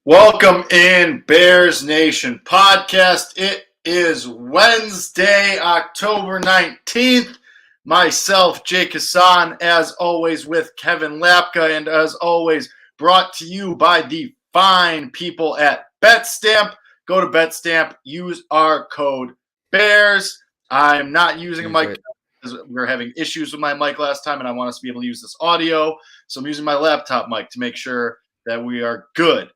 Welcome in Bears Nation podcast. It is Wednesday, October 19th. Myself, Jake Hassan, as always with Kevin Lapka, and as always brought to you by the fine people at BetStamp. Go to BetStamp, use our code BEARS. I'm not using a mic because we were having issues with my mic last time, and I want us to be able to use this audio. So I'm using my laptop mic to make sure that we are good.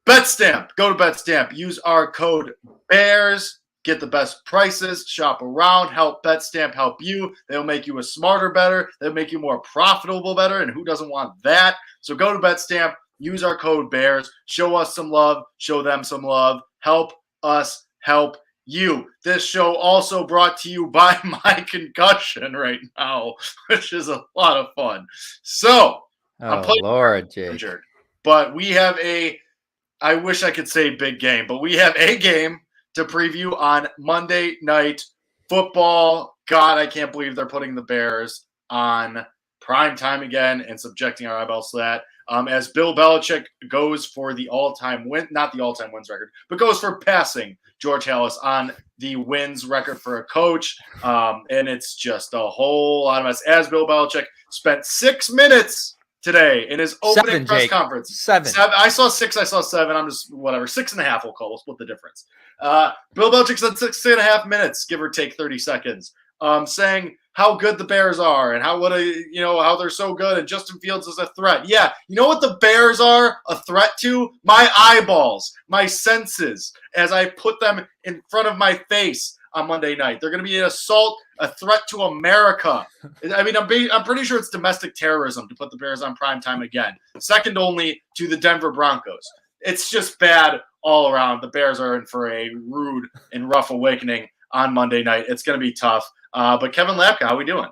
BetStamp. Go to BetStamp. Use our code BEARS. Get the best prices. Shop around. Help BetStamp help you. They'll make you a smarter better. They'll make you more profitable better. And who doesn't want that? So go to BetStamp. Use our code BEARS. Show us some love. Show them some love. Help us help you. This show also brought to you by my concussion right now, which is a lot of fun. So, I'm Lord, Jake. Injured, but we have I wish I could say big game, but we have a game to preview on Monday Night Football. God, I can't believe they're putting the Bears on prime time again and subjecting our eyeballs to that. As Bill Belichick goes for the all-time win, not the all-time wins record, but goes for passing George Halas on the wins record for a coach. And it's just a whole lot of mess. As Bill Belichick spent 6 minutes today in his opening press conference. Seven. I saw 6. I saw 7. I'm just whatever. 6.5 we'll call. We'll split the difference. Bill Belichick said 6.5 minutes, give or take 30 seconds, saying how good the Bears are and how they're so good and Justin Fields is a threat. Yeah, you know what the Bears are a threat to? My eyeballs, my senses, as I put them in front of my face on Monday night. They're going to be an assault, a threat to America. I mean, I'm pretty sure it's domestic terrorism to put the Bears on primetime again, second only to the Denver Broncos. It's just bad all around. The Bears are in for a rude and rough awakening on Monday night. It's going to be tough. But Kevin Lapka, how we doing?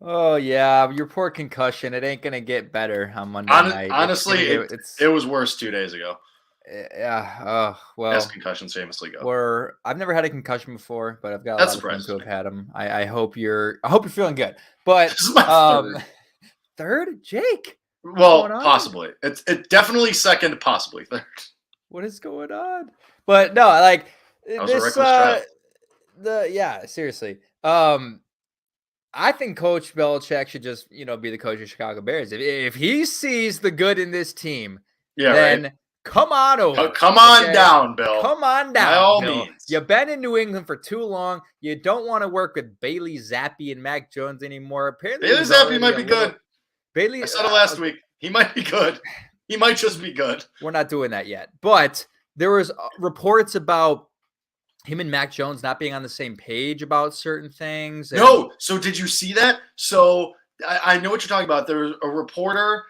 Oh, yeah, your poor concussion. It ain't going to get better on Monday night. Honestly, it was worse 2 days ago. Yeah. Well, as concussions famously go. I've never had a concussion before, but I've got a lot of friends who have had them. I hope you're feeling good. But this is my third, Jake. Well, possibly. It's definitely second, possibly third. What is going on? But no, like that was a reckless drive. Seriously. I think Coach Belichick should just, be the coach of Chicago Bears. If he sees the good in this team, then right. Come on over. Come on down, Bill. Come on down, by all Bill. means. You've been in New England for too long. You don't want to work with Bailey Zappe and Mac Jones anymore. Apparently, Bailey Zappe might be good. I said it last week. He might be good. He might just be good. We're not doing that yet. But there was reports about him and Mac Jones not being on the same page about certain things. No. So did you see that? So I know what you're talking about. There was a reporter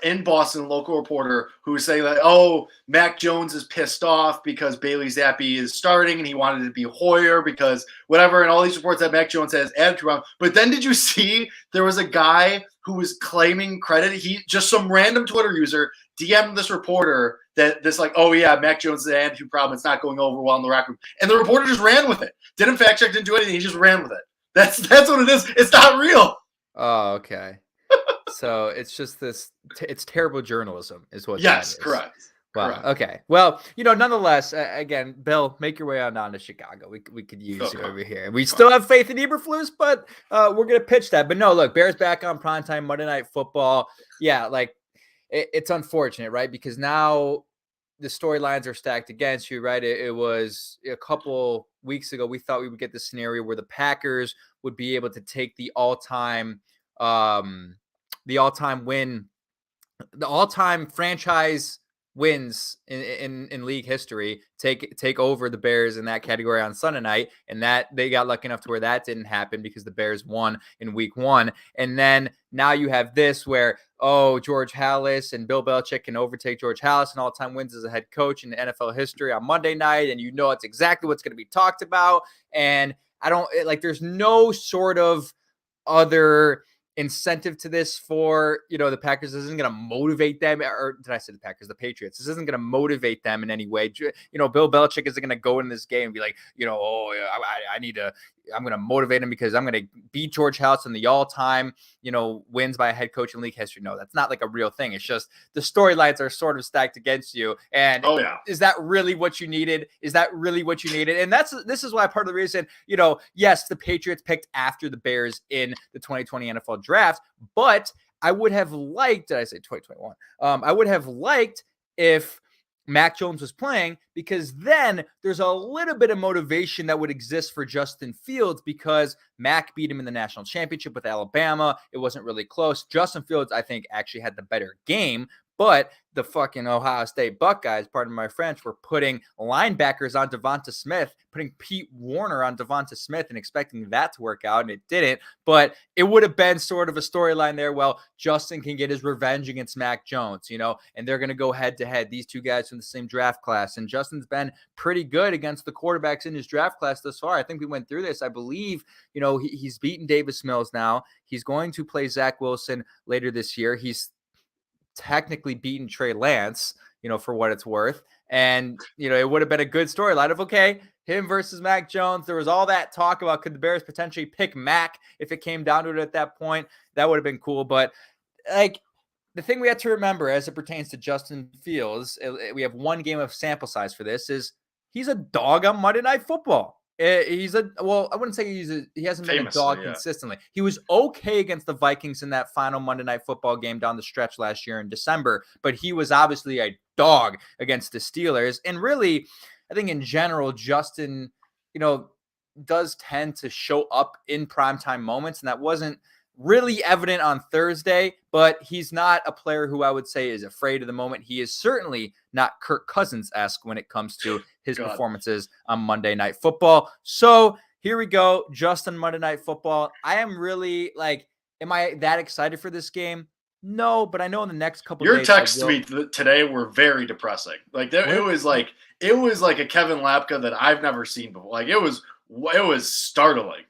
in Boston, a local reporter, who was saying that, Mac Jones is pissed off because Bailey Zappe is starting and he wanted it to be Hoyer because whatever, and all these reports that Mac Jones has attitude on. But then did you see there was a guy who was claiming credit? He just some random Twitter user DM'd this reporter that Mac Jones has an attitude problem. It's not going over well in the locker room. And the reporter just ran with it. Didn't fact check, didn't do anything. He just ran with it. That's what it is. It's not real. Oh, okay. So it's just it's terrible journalism is what yes, that is. Correct. Wow. Correct. Okay. Well, nonetheless, again, Bill, make your way on down to Chicago. We could use you over here. We still have faith in Eberflus, but we're going to pitch that. But no, look, Bears back on primetime Monday Night Football. Yeah, it's unfortunate, right? Because now the storylines are stacked against you, right? It was a couple weeks ago, we thought we would get the scenario where the Packers would be able to take the all-time franchise wins in league history, take over the Bears in that category on Sunday night, and that they got lucky enough to where that didn't happen because the Bears won in week 1. And then now you have this where George Halas and Bill Belichick can overtake George Halas in all-time wins as a head coach in the NFL history on Monday night, and it's exactly what's going to be talked about. And I don't there's no sort of other incentive to this for, the Packers. This isn't going to motivate them, or did I say the Packers? The Patriots. This isn't going to motivate them in any way. Bill Belichick isn't going to go in this game and be like, I'm going to motivate him because I'm going to beat George House in the all-time, wins by a head coach in league history. No, that's not like a real thing. It's just the storylines are sort of stacked against you. And is that really what you needed? Is that really what you needed? And this is why part of the reason, yes, the Patriots picked after the Bears in the 2020 NFL draft, but I would have liked, did I say 2021? I would have liked if Mac Jones was playing, because then there's a little bit of motivation that would exist for Justin Fields, because Mac beat him in the national championship with Alabama. It wasn't really close. Justin Fields, I think, actually had the better game, but the fucking Ohio State Buckeyes, pardon my French, were putting linebackers on Devonta Smith, putting Pete Warner on Devonta Smith and expecting that to work out, and it didn't. But it would have been sort of a storyline there. Well, Justin can get his revenge against Mac Jones, and they're going to go head-to-head. These two guys from the same draft class, and Justin's been pretty good against the quarterbacks in his draft class thus far. I think we went through this. I believe, he's beaten Davis Mills now. He's going to play Zach Wilson later this year. He's technically beaten Trey Lance, for what it's worth. And, it would have been a good storyline of, okay, him versus Mac Jones. There was all that talk about, could the Bears potentially pick Mac if it came down to it at that point? That would have been cool. But the thing we have to remember as it pertains to Justin Fields, we have one game of sample size for this, is he's a dog on Monday Night Football. I wouldn't say he hasn't been a dog consistently. He was okay against the Vikings in that final Monday Night Football game down the stretch last year in December, but he was obviously a dog against the Steelers. And really, I think in general, Justin, does tend to show up in primetime moments, and that wasn't really evident on Thursday, but he's not a player who I would say is afraid of the moment. He is certainly not Kirk Cousins-esque when it comes to his performances on Monday Night Football. So here we go, Justin Monday Night Football. I am really am I that excited for this game? No, but I know in the next couple your days. Your texts to me today were very depressing. It was like a Kevin Lapka that I've never seen before. It was startling.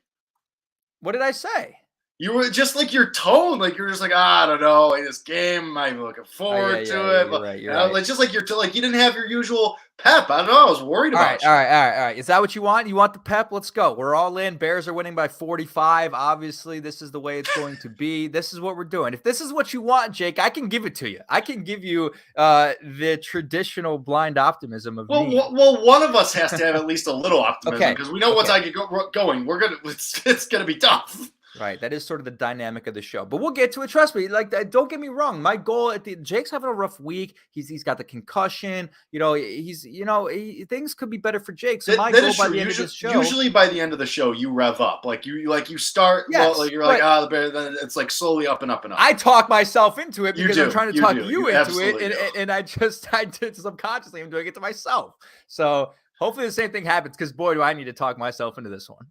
What did I say? You were just your tone, you were just I don't know, this game, I'm looking forward to it. You're right. Just you didn't have your usual pep. I don't know. I was worried about you. All right. Is that what you want? You want the pep? Let's go. We're all in. Bears are winning by 45. Obviously, this is the way it's going to be. This is what we're doing. If this is what you want, Jake, I can give it to you. I can give you the traditional blind optimism of me. Well, one of us has to have at least a little optimism, because we know once I get going, it's gonna be tough. Right. That is sort of the dynamic of the show, but we'll get to it. Trust me. Don't get me wrong. My goal Jake's having a rough week. He's got the concussion, things could be better for Jake. So my goal by the end of this show, usually by the end of the show, you rev up, you start, the Bear, then it's slowly up and up and up. I talk myself into it because I'm trying to talk you into it. And I did subconsciously, I'm doing it to myself. So hopefully the same thing happens, because boy, do I need to talk myself into this one.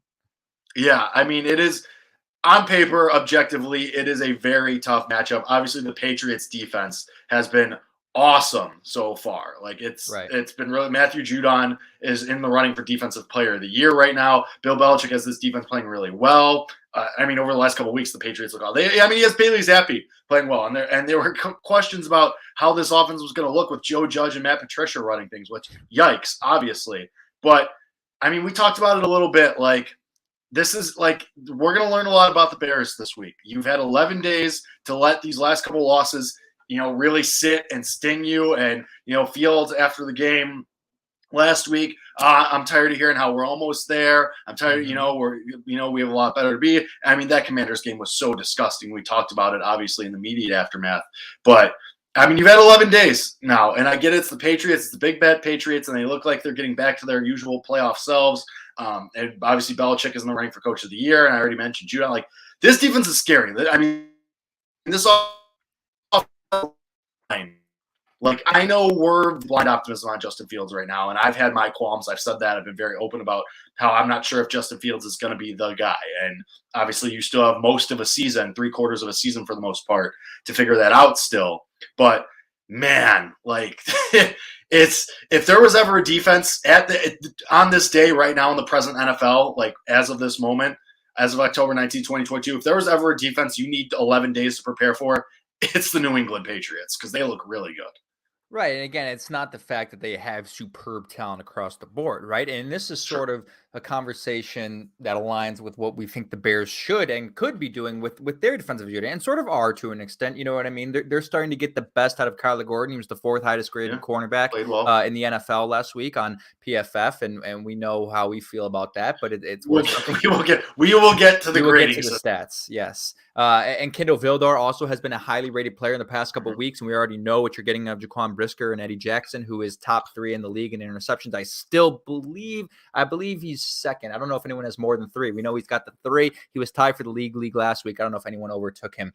Yeah. I mean, it is. On paper, objectively, it is a very tough matchup. Obviously, the Patriots defense has been awesome so far. It's been really, Matthew Judon is in the running for Defensive Player of the Year right now. Bill Belichick has this defense playing really well. Over the last couple of weeks, the Patriots look all. He has Bailey Zappe playing well, and there were questions about how this offense was going to look with Joe Judge and Matt Patricia running things. Which, yikes, obviously. But we talked about it a little bit. This is we're going to learn a lot about the Bears this week. You've had 11 days to let these last couple losses, really sit and sting you. And, Fields after the game last week, I'm tired of hearing how we're almost there. I'm tired, we have a lot better to be. That Commanders game was so disgusting. We talked about it, obviously, in the immediate aftermath. But, you've had 11 days now, and I get it. It's the Patriots. It's the big bad Patriots, and they look like they're getting back to their usual playoff selves. And obviously Belichick is in the running for Coach of the Year, and I already mentioned Judon. This defense is scary. This I know we're blind optimism on Justin Fields right now, and I've had my qualms. I've said that. I've been very open about how I'm not sure if Justin Fields is going to be the guy. And obviously you still have most of a season, 3/4 of a season for the most part, to figure that out still. But man, it's, if there was ever a defense on this day right now in the present NFL, as of this moment, as of October 19, 2022, if there was ever a defense you need 11 days to prepare for, it's the New England Patriots because they look really good. Right. And again, it's not the fact that they have superb talent across the board, right? And this is sort of a conversation that aligns with what we think the Bears should and could be doing with their defensive unit, and sort of are to an extent. You know what I mean? They're starting to get the best out of Kyler Gordon. He was the fourth highest graded cornerback in the NFL last week on PFF, and we know how we feel about that. But it's worth something. We will get to the grading. Get to the stats, yes. And Kendall Vildor also has been a highly rated player in the past couple of weeks, and we already know what you're getting of Jaquan Brisker and Eddie Jackson, who is top 3 in the league in interceptions. I believe he's second. I don't know if anyone has more than 3. We know he's got the 3. He was tied for the league last week. I don't know if anyone overtook him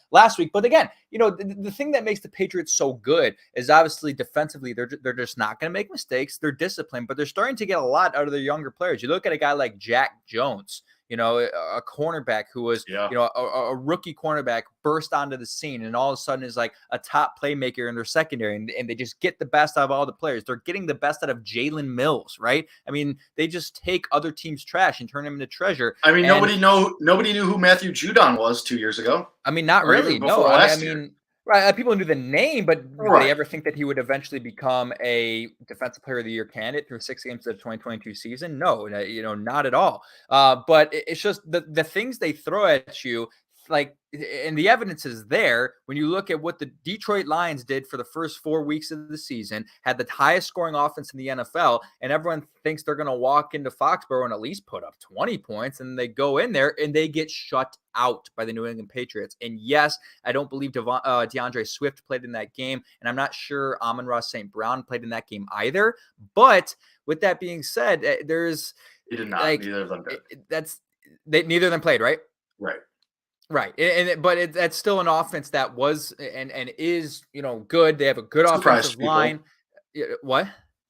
last week. But again, the thing that makes the Patriots so good is obviously defensively, they're just not going to make mistakes. They're disciplined, but they're starting to get a lot out of their younger players. You look at a guy like Jack Jones, a cornerback who was, a rookie cornerback, burst onto the scene and all of a sudden is like a top playmaker in their secondary, and they just get the best out of all the players. They're getting the best out of Jalen Mills, right? I mean, they just take other teams' trash and turn them into treasure. I mean, nobody knew who Matthew Judon was 2 years ago. I mean, not really. No, I mean, right. People knew the name, but did they ever think that he would eventually become a Defensive Player of the Year candidate through 6 games of the 2022 season? No, not at all. But it's just the things they throw at you, like, and the evidence is there when you look at what the Detroit Lions did for the first 4 weeks of the season, had the highest scoring offense in the NFL, and everyone thinks they're going to walk into Foxborough and at least put up 20 points, and they go in there and they get shut out by the New England Patriots. And yes, I don't believe DeAndre Swift played in that game, and I'm not sure Amon-Ra St. Brown played in that game either. But with that being said, he did not. Neither of them did. Neither of them played, right? Right. Right. But that's still an offense that was and is, good. They have a good offensive line. What?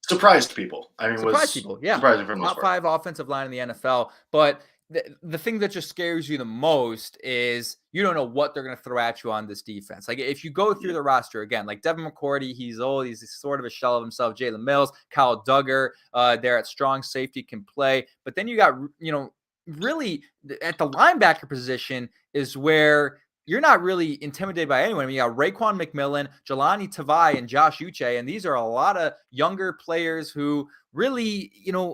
Surprised people. Surprised people. Yeah. Surprising for the most part. Top 5 offensive line in the NFL. But the thing that just scares you the most is you don't know what they're going to throw at you on this defense. Like, if you go through the roster again, like Devin McCourty, he's old. He's sort of a shell of himself. Jalen Mills, Kyle Duggar, there at strong safety can play. But then you got, really at the linebacker position is where you're not really intimidated by anyone. I mean, you got Raekwon McMillan, Jelani Tavai, and Josh Uche, and these are a lot of younger players who really,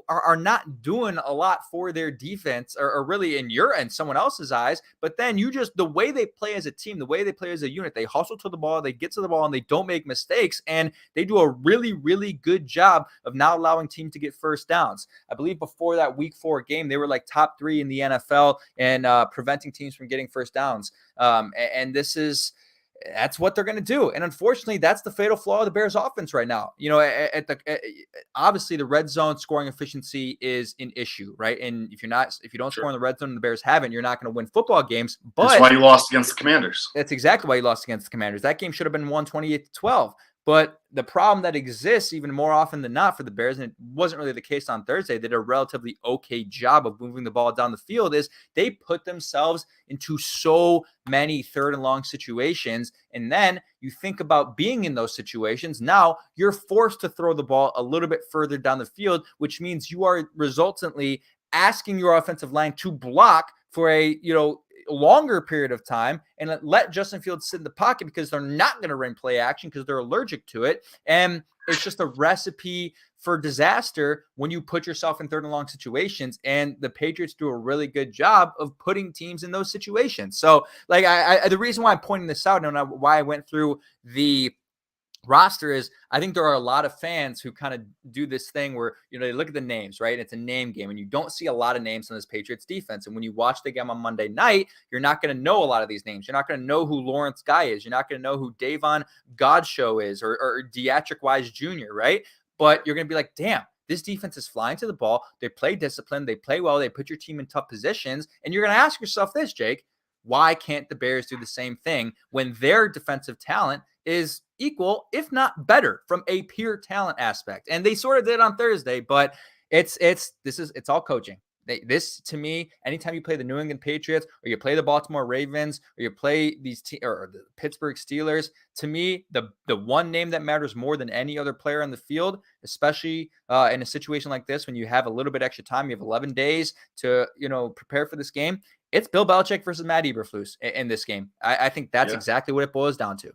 are not doing a lot for their defense or really in your and someone else's eyes. But then the way they play as a team, the way they play as a unit, they hustle to the ball, they get to the ball, and they don't make mistakes. And they do a really, really good job of not allowing teams to get first downs. I believe before that week 4 game, they were like top 3 in the NFL and preventing teams from getting first downs. And that's what they're going to do. And unfortunately, that's the fatal flaw of the Bears offense right now. Obviously the red zone scoring efficiency is an issue, right? And if you don't score in the red zone and the Bears haven't, you're not going to win football games. But that's why you lost against the Commanders. That's exactly why you lost against the Commanders. That game should have been won 28-12. But the problem that exists even more often than not for the Bears, and it wasn't really the case on Thursday, they did a relatively okay job of moving the ball down the field, is they put themselves into so many 3rd and long situations. And then you think about being in those situations. Now you're forced to throw the ball a little bit further down the field, which means you are resultantly asking your offensive line to block for a, longer period of time and let Justin Fields sit in the pocket because they're not going to run play action because they're allergic to it. And it's just a recipe for disaster when you put yourself in 3rd and long situations. And the Patriots do a really good job of putting teams in those situations. So like the reason why I'm pointing this out and why I went through the roster is I think there are a lot of fans who kind of do this thing where, they look at the names, right? It's a name game and you don't see a lot of names on this Patriots defense. And when you watch the game on Monday night, you're not going to know a lot of these names. You're not going to know who Lawrence Guy is. You're not going to know who Davon Godchaux is or Deatrick Wise Jr., right? But you're going to be like, damn, this defense is flying to the ball. They play disciplined. They play well. They put your team in tough positions. And you're going to ask yourself this, Jake, why can't the Bears do the same thing when their defensive talent is equal, if not better, from a pure talent aspect? And they sort of did on Thursday, but it's all coaching. This to me, anytime you play the New England Patriots or you play the Baltimore Ravens or you play or the Pittsburgh Steelers, to me, the one name that matters more than any other player on the field, especially in a situation like this, when you have a little bit extra time, you have 11 days to, prepare for this game. It's Bill Belichick versus Matt Eberflus in this game. I think that's exactly what it boils down to.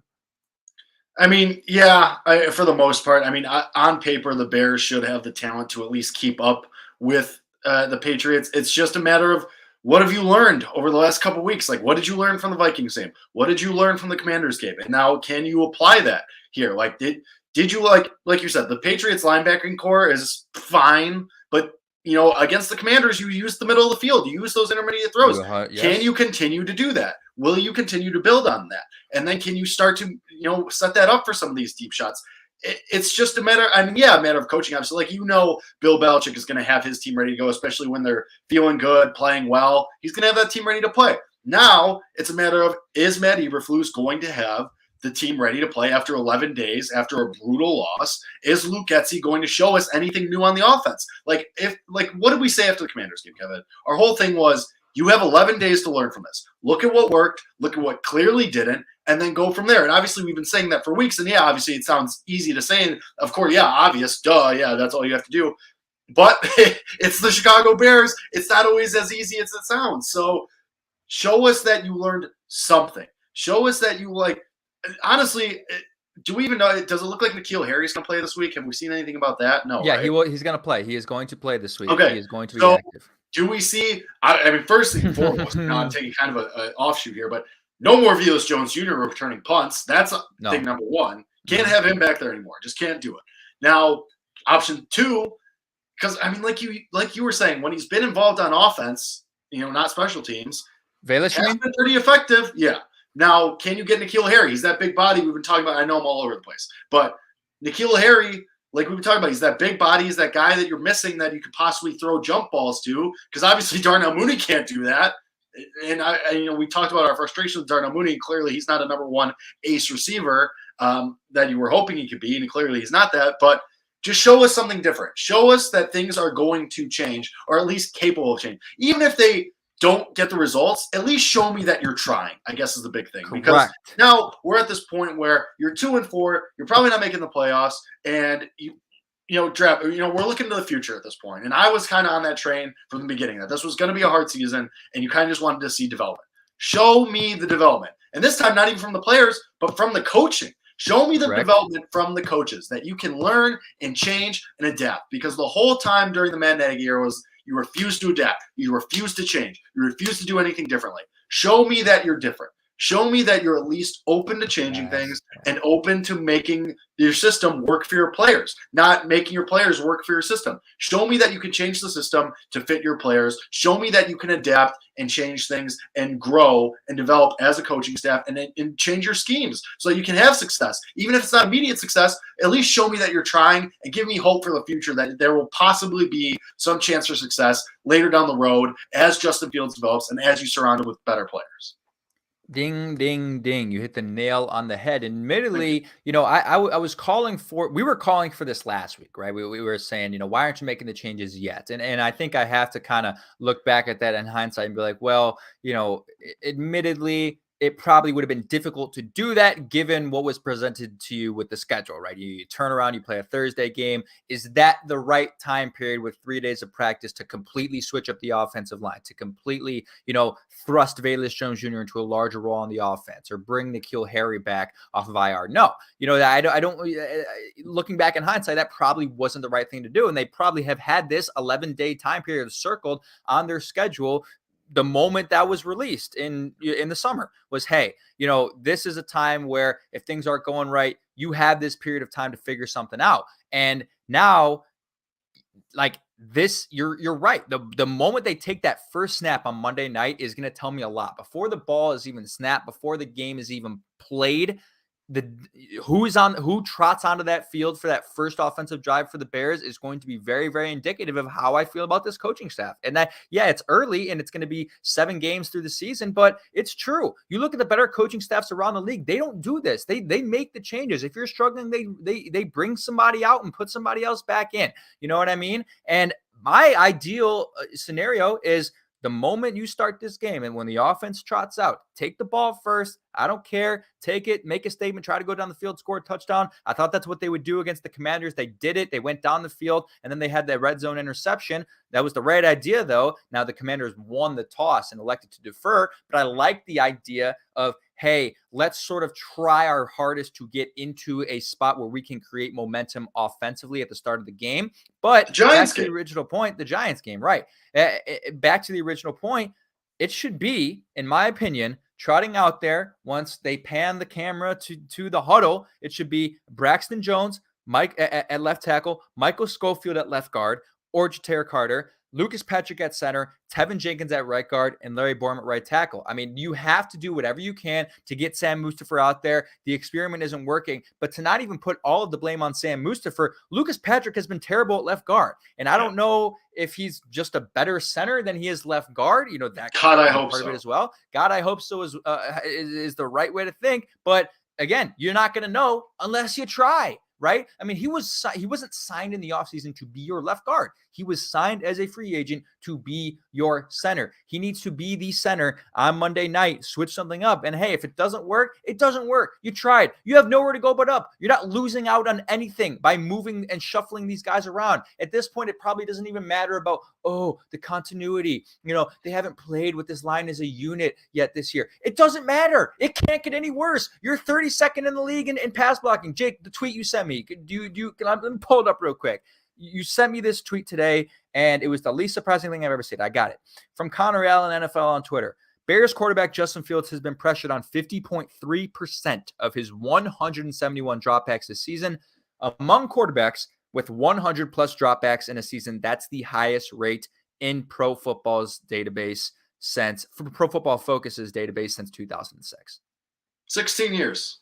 I mean, yeah, for the most part. I mean, on paper, the Bears should have the talent to at least keep up with the Patriots. It's just a matter of, what have you learned over the last couple of weeks? Like, what did you learn from the Vikings game? What did you learn from the Commanders game? And now, can you apply that here? Like, did you like you said, the Patriots linebacking core is fine, but against the Commanders, you use the middle of the field. You use those intermediate throws. Yes. Can you continue to do that? Will you continue to build on that? And then can you start to, set that up for some of these deep shots? It's just a matter, a matter of coaching. Obviously, Bill Belichick is going to have his team ready to go, especially when they're feeling good, playing well. He's going to have that team ready to play. Now, it's a matter of, is Matt Eberflus going to have the team ready to play after 11 days, after a brutal loss? Is Luke Getsy going to show us anything new on the offense? What did we say after the Commanders game, Kevin? Our whole thing was, you have 11 days to learn from this. Look at what worked, look at what clearly didn't, and then go from there. And obviously, we've been saying that for weeks, and obviously it sounds easy to say, and of course, obvious, that's all you have to do. But it's the Chicago Bears. It's not always as easy as it sounds. So show us that you learned something. Show us that you, honestly, do we even know? Does it look like N'Keal Harry's going to play this week? Have we seen anything about that? No. Yeah, right? He's going to play. He is going to play this week. Okay. He is going to be active. Do we see? First and foremost, I'm taking kind of an offshoot here, but no more Velus Jones Jr. returning punts. That's thing number one. Can't have him back there anymore. Just can't do it. Now, option two, because like you were saying, when he's been involved on offense, not special teams, Velus has been pretty effective. Yeah. Now, can you get N'Keal Harry? He's that big body we've been talking about. I know I'm all over the place, but N'Keal Harry, like we've been talking about, he's that big body. He's that guy that you're missing that you could possibly throw jump balls to, because obviously Darnell Mooney can't do that. And we talked about our frustration with Darnell Mooney. Clearly, he's not a number one ace receiver that you were hoping he could be, and clearly he's not that. But just show us something different. Show us that things are going to change, or at least capable of change. Even if they don't get the results, at least show me that you're trying, I guess, is the big thing. Correct. Because now we're at this point where you're 2-4, you're probably not making the playoffs, and we're looking to the future at this point. And I was kind of on that train from the beginning, that this was going to be a hard season, and you kind of just wanted to see development. Show me the development. And this time, not even from the players, but from the coaching. Show me the development from the coaches, that you can learn and change and adapt. Because the whole time during the Matt Nagy era was, you refuse to adapt. You refuse to change. You refuse to do anything differently. Show me that you're different. Show me that you're at least open to changing things and open to making your system work for your players, not making your players work for your system. Show me that you can change the system to fit your players. Show me that you can adapt and change things and grow and develop as a coaching staff and change your schemes so that you can have success. Even if it's not immediate success, at least show me that you're trying and give me hope for the future, that there will possibly be some chance for success later down the road as Justin Fields develops and as you surround him with better players. Ding, ding, ding. You hit the nail on the head. Admittedly, we were calling for this last week, right? We were saying, why aren't you making the changes yet? And I think I have to kind of look back at that in hindsight and be like, well, admittedly, it probably would have been difficult to do that given what was presented to you with the schedule, right? You turn around, you play a Thursday game. Is that the right time period with 3 days of practice to completely switch up the offensive line, to completely, thrust Velus Jones Jr. into a larger role on the offense, or bring N'Keal Harry back off of IR? No, I don't, looking back in hindsight, that probably wasn't the right thing to do. And they probably have had this 11-day time period circled on their schedule. The moment that was released in the summer was, hey, this is a time where if things aren't going right, you have this period of time to figure something out. And now, this, you're right. The moment they take that first snap on Monday night is going to tell me a lot. Before the ball is even snapped, before the game is even played, who trots onto that field for that first offensive drive for the Bears is going to be very, very indicative of how I feel about this coaching staff. And that, it's early and it's going to be 7 games through the season, but it's true. You look at the better coaching staffs around the league, they don't do this. They make the changes. If you're struggling, they bring somebody out and put somebody else back in. You know what I mean? And my ideal scenario is the moment you start this game and when the offense trots out, take the ball first. I don't care. Take it, make a statement, try to go down the field, score a touchdown. I thought that's what they would do against the Commanders. They did it. They went down the field, and then they had that red zone interception. That was the right idea, though. Now the Commanders won the toss and elected to defer, but I like the idea of, hey, let's sort of try our hardest to get into a spot where we can create momentum offensively at the start of the game. But back to the original point, the Giants game, right? Back to the original point, it should be, in my opinion, trotting out there once they pan the camera to the huddle. It should be Braxton Jones, Mike at left tackle, Michael Schofield at left guard, or Ja'Tyre Carter, Lucas Patrick at center, Tevin Jenkins at right guard, and Larry Borom at right tackle. I mean, you have to do whatever you can to get Sam Mustipher out there. The experiment isn't working, but to not even put all of the blame on Sam Mustipher, Lucas Patrick has been terrible at left guard. And I don't know if he's just a better center than he is left guard. You know, that God, I hope part so. of it as well. God, I hope so is the right way to think. But again, you're not going to know unless you try. Right? I mean, he wasn't signed in the offseason to be your left guard. He was signed as a free agent to be your center. He needs to be the center on Monday night, switch something up. And hey, if it doesn't work, it doesn't work. You tried. You have nowhere to go but up. You're not losing out on anything by moving and shuffling these guys around. At this point, it probably doesn't even matter about, the continuity. You know, they haven't played with this line as a unit yet this year. It doesn't matter. It can't get any worse. You're 32nd in the league in pass blocking. Jake, the tweet you sent me, let me pull it up real quick. You sent me this tweet today, and it was the least surprising thing I've ever seen. I got it. From Connor Allen, NFL on Twitter. Bears quarterback Justin Fields has been pressured on 50.3% of his 171 dropbacks this season. Among quarterbacks with 100-plus dropbacks in a season, that's the highest rate in Pro Football's database from Pro Football Focus's database since 2006. 16 years.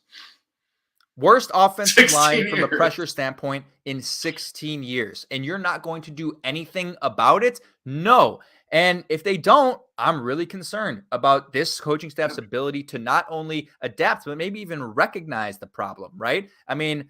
Worst offensive line from a pressure standpoint in 16 years. And you're not going to do anything about it? No. And if they don't, I'm really concerned about this coaching staff's ability to not only adapt, but maybe even recognize the problem, right? I mean,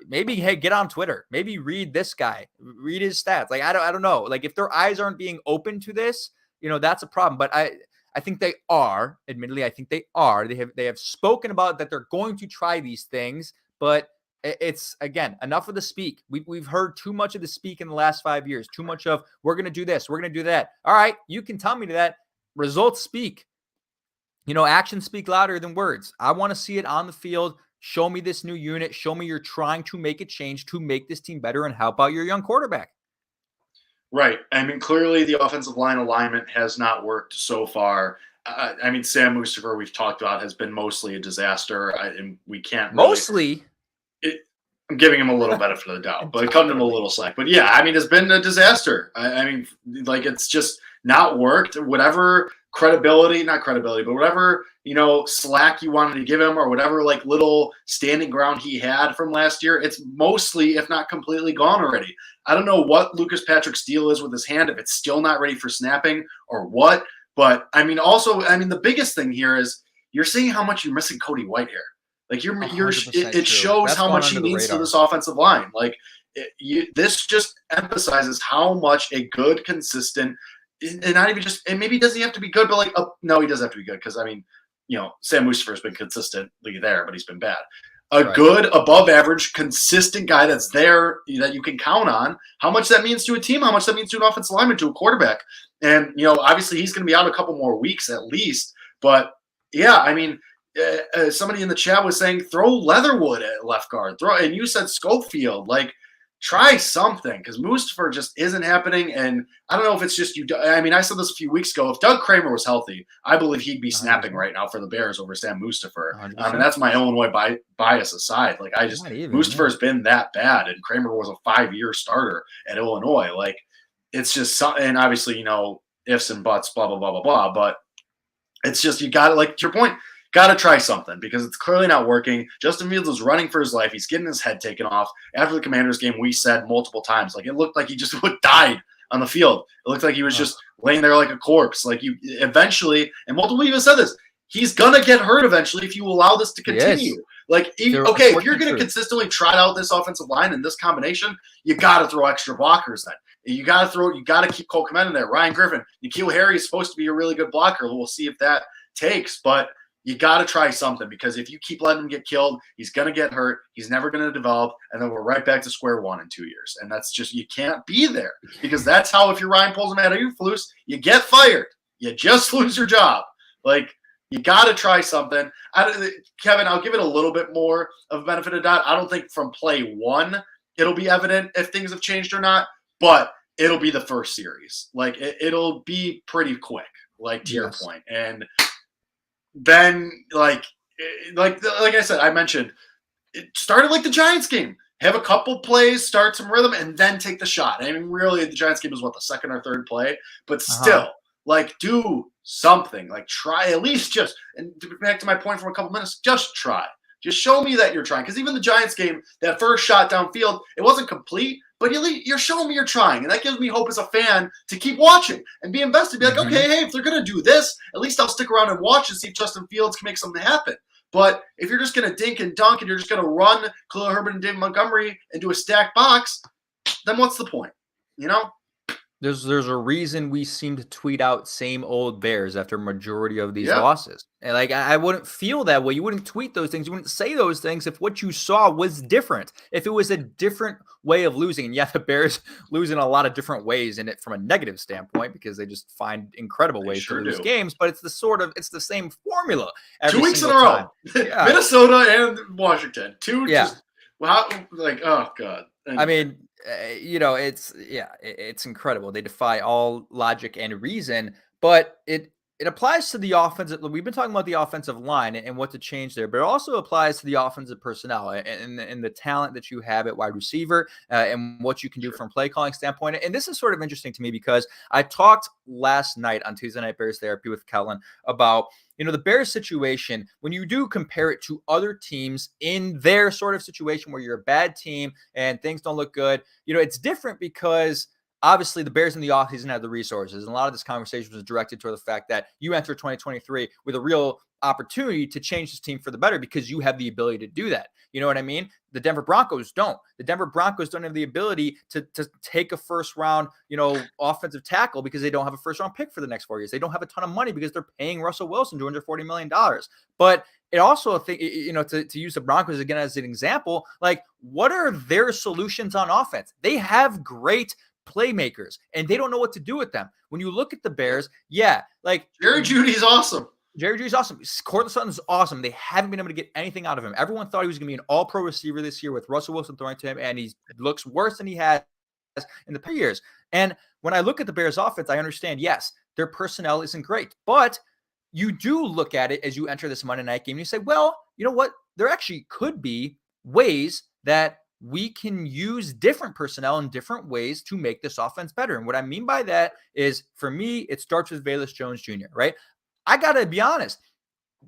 maybe, hey, get on Twitter. Maybe read this guy. Read his stats. Like, I don't know. Like, if their eyes aren't being open to this, that's a problem. But I think they are. Admittedly, I think they are. They have spoken about that they're going to try these things, but it's, again, enough of the speak. We've heard too much of the speak in the last 5 years. Too much of, we're going to do this, we're going to do that. All right, you can tell me that. Results speak. Actions speak louder than words. I want to see it on the field. Show me this new unit. Show me you're trying to make a change to make this team better and help out your young quarterback. Right. I mean, clearly the offensive line alignment has not worked so far. I mean, Sam Mustipher, we've talked about, has been mostly a disaster, and we can't really, mostly. I'm giving him a little benefit of the doubt, but cutting him a little slack. But yeah, I mean, it's been a disaster. I mean, like, it's just not worked. Whatever not credibility, but whatever, slack you wanted to give him, or whatever, like, little standing ground he had from last year, it's mostly, if not completely, gone already. I don't know what Lucas Patrick's deal is with his hand, if it's still not ready for snapping or what. But the biggest thing here is you're seeing how much you're missing Cody Whitehair. Like, it shows That's how much he means to this offensive line. Like, this just emphasizes how much a good, consistent, and not even just, and maybe doesn't have to be good, but no, he does have to be good, because Sam Mustipher has been consistently there, but he's been bad. Good, above average, consistent guy that's there, that you can count on. How much that means to a team, how much that means to an offensive lineman, to a quarterback. And, obviously he's going to be out a couple more weeks at least. But, yeah, I mean, somebody in the chat was saying throw Leatherwood at left guard. And you said Schofield. Like, try something, because Mustipher just isn't happening. And I don't know if it's just you. I mean, I said this a few weeks ago. If Doug Kramer was healthy, I believe he'd be snapping right now for the Bears over Sam Mustipher. And that's my Illinois bias aside. Like, Mustipher's been that bad, and Kramer was a 5-year starter at Illinois. Like, it's just something. And obviously, ifs and buts, blah, blah, blah, blah, blah. But it's just, you got to, like, to your point, got to try something, because it's clearly not working. Justin Fields is running for his life. He's getting his head taken off. After the Commanders game, we said multiple times, like, it looked like he just died on the field. It looked like he was just laying there like a corpse. Like, you eventually, and multiple people said this, he's going to get hurt eventually if you allow this to continue. Like, if you're going to consistently trot out this offensive line in this combination, you got to throw extra blockers then. You got to keep Cole Kmet in there. Ryan Griffin, N'Keal Harry is supposed to be a really good blocker. We'll see if that takes, but you got to try something, because if you keep letting him get killed, he's going to get hurt. He's never going to develop. And then we're right back to square one in 2 years. And that's just, you can't be there, because that's how, if your Ryan pulls him out of you, Flus, you get fired. You just lose your job. Like, you got to try something. Kevin, I'll give it a little bit more of a benefit of doubt. I don't think from play one it'll be evident if things have changed or not, but it'll be the first series. Like, it'll be pretty quick, like, to your point. And then, like I said, I mentioned, it started like the Giants game. Have a couple plays, start some rhythm, and then take the shot. I mean, really, the Giants game was, what, the second or third play? But still, like, do something. Like, try at least just, and back to my point from a couple minutes, just try. Just show me that you're trying. Because even the Giants game, that first shot downfield, it wasn't complete, but you're showing me you're trying. And that gives me hope as a fan to keep watching and be invested. Be like, okay, hey, if they're going to do this, at least I'll stick around and watch and see if Justin Fields can make something happen. But if you're just going to dink and dunk and you're just going to run Khalil Herbert and David Montgomery into a stacked box, then what's the point? You know? There's a reason we seem to tweet out same old Bears after majority of these losses. And like, I wouldn't feel that way. You wouldn't tweet those things. You wouldn't say those things if what you saw was different. If it was a different way of losing. And the Bears lose in a lot of different ways in it from a negative standpoint, because they just find incredible ways to lose games. But it's the same formula. 2 weeks in a row. Minnesota and Washington. Oh God. I mean, it's incredible. They defy all logic and reason, but it applies to the offensive. We've been talking about the offensive line and what to change there, but it also applies to the offensive personnel and the talent that you have at wide receiver and what you can do from play calling standpoint. And this is sort of interesting to me, because I talked last night on Tuesday Night Bears Therapy with Kellen about, the Bears situation, when you do compare it to other teams in their sort of situation where you're a bad team and things don't look good, it's different because obviously the Bears in the offseason had the resources. And a lot of this conversation was directed toward the fact that you enter 2023 with a real opportunity to change this team for the better, because you have the ability to do that. You know what I mean? The Denver Broncos don't. The Denver Broncos don't have the ability to take a first round, offensive tackle, because they don't have a first round pick for the next 4 years. They don't have a ton of money because they're paying Russell Wilson $240 million. But it also, to use the Broncos again as an example, like, what are their solutions on offense? They have great playmakers and they don't know what to do with them. When you look at the Bears, like Jerry Jeudy's awesome. Jerry Jeudy's awesome. Courtland Sutton's awesome. They haven't been able to get anything out of him. Everyone thought he was going to be an all-pro receiver this year with Russell Wilson throwing to him, and he looks worse than he has in the previous years. And when I look at the Bears offense, I understand, yes, their personnel isn't great, but you do look at it as you enter this Monday night game and you say, well, you know what? There actually could be ways that we can use different personnel in different ways to make this offense better. And what I mean by that is, for me, it starts with Velus Jones Jr., right? I got to be honest,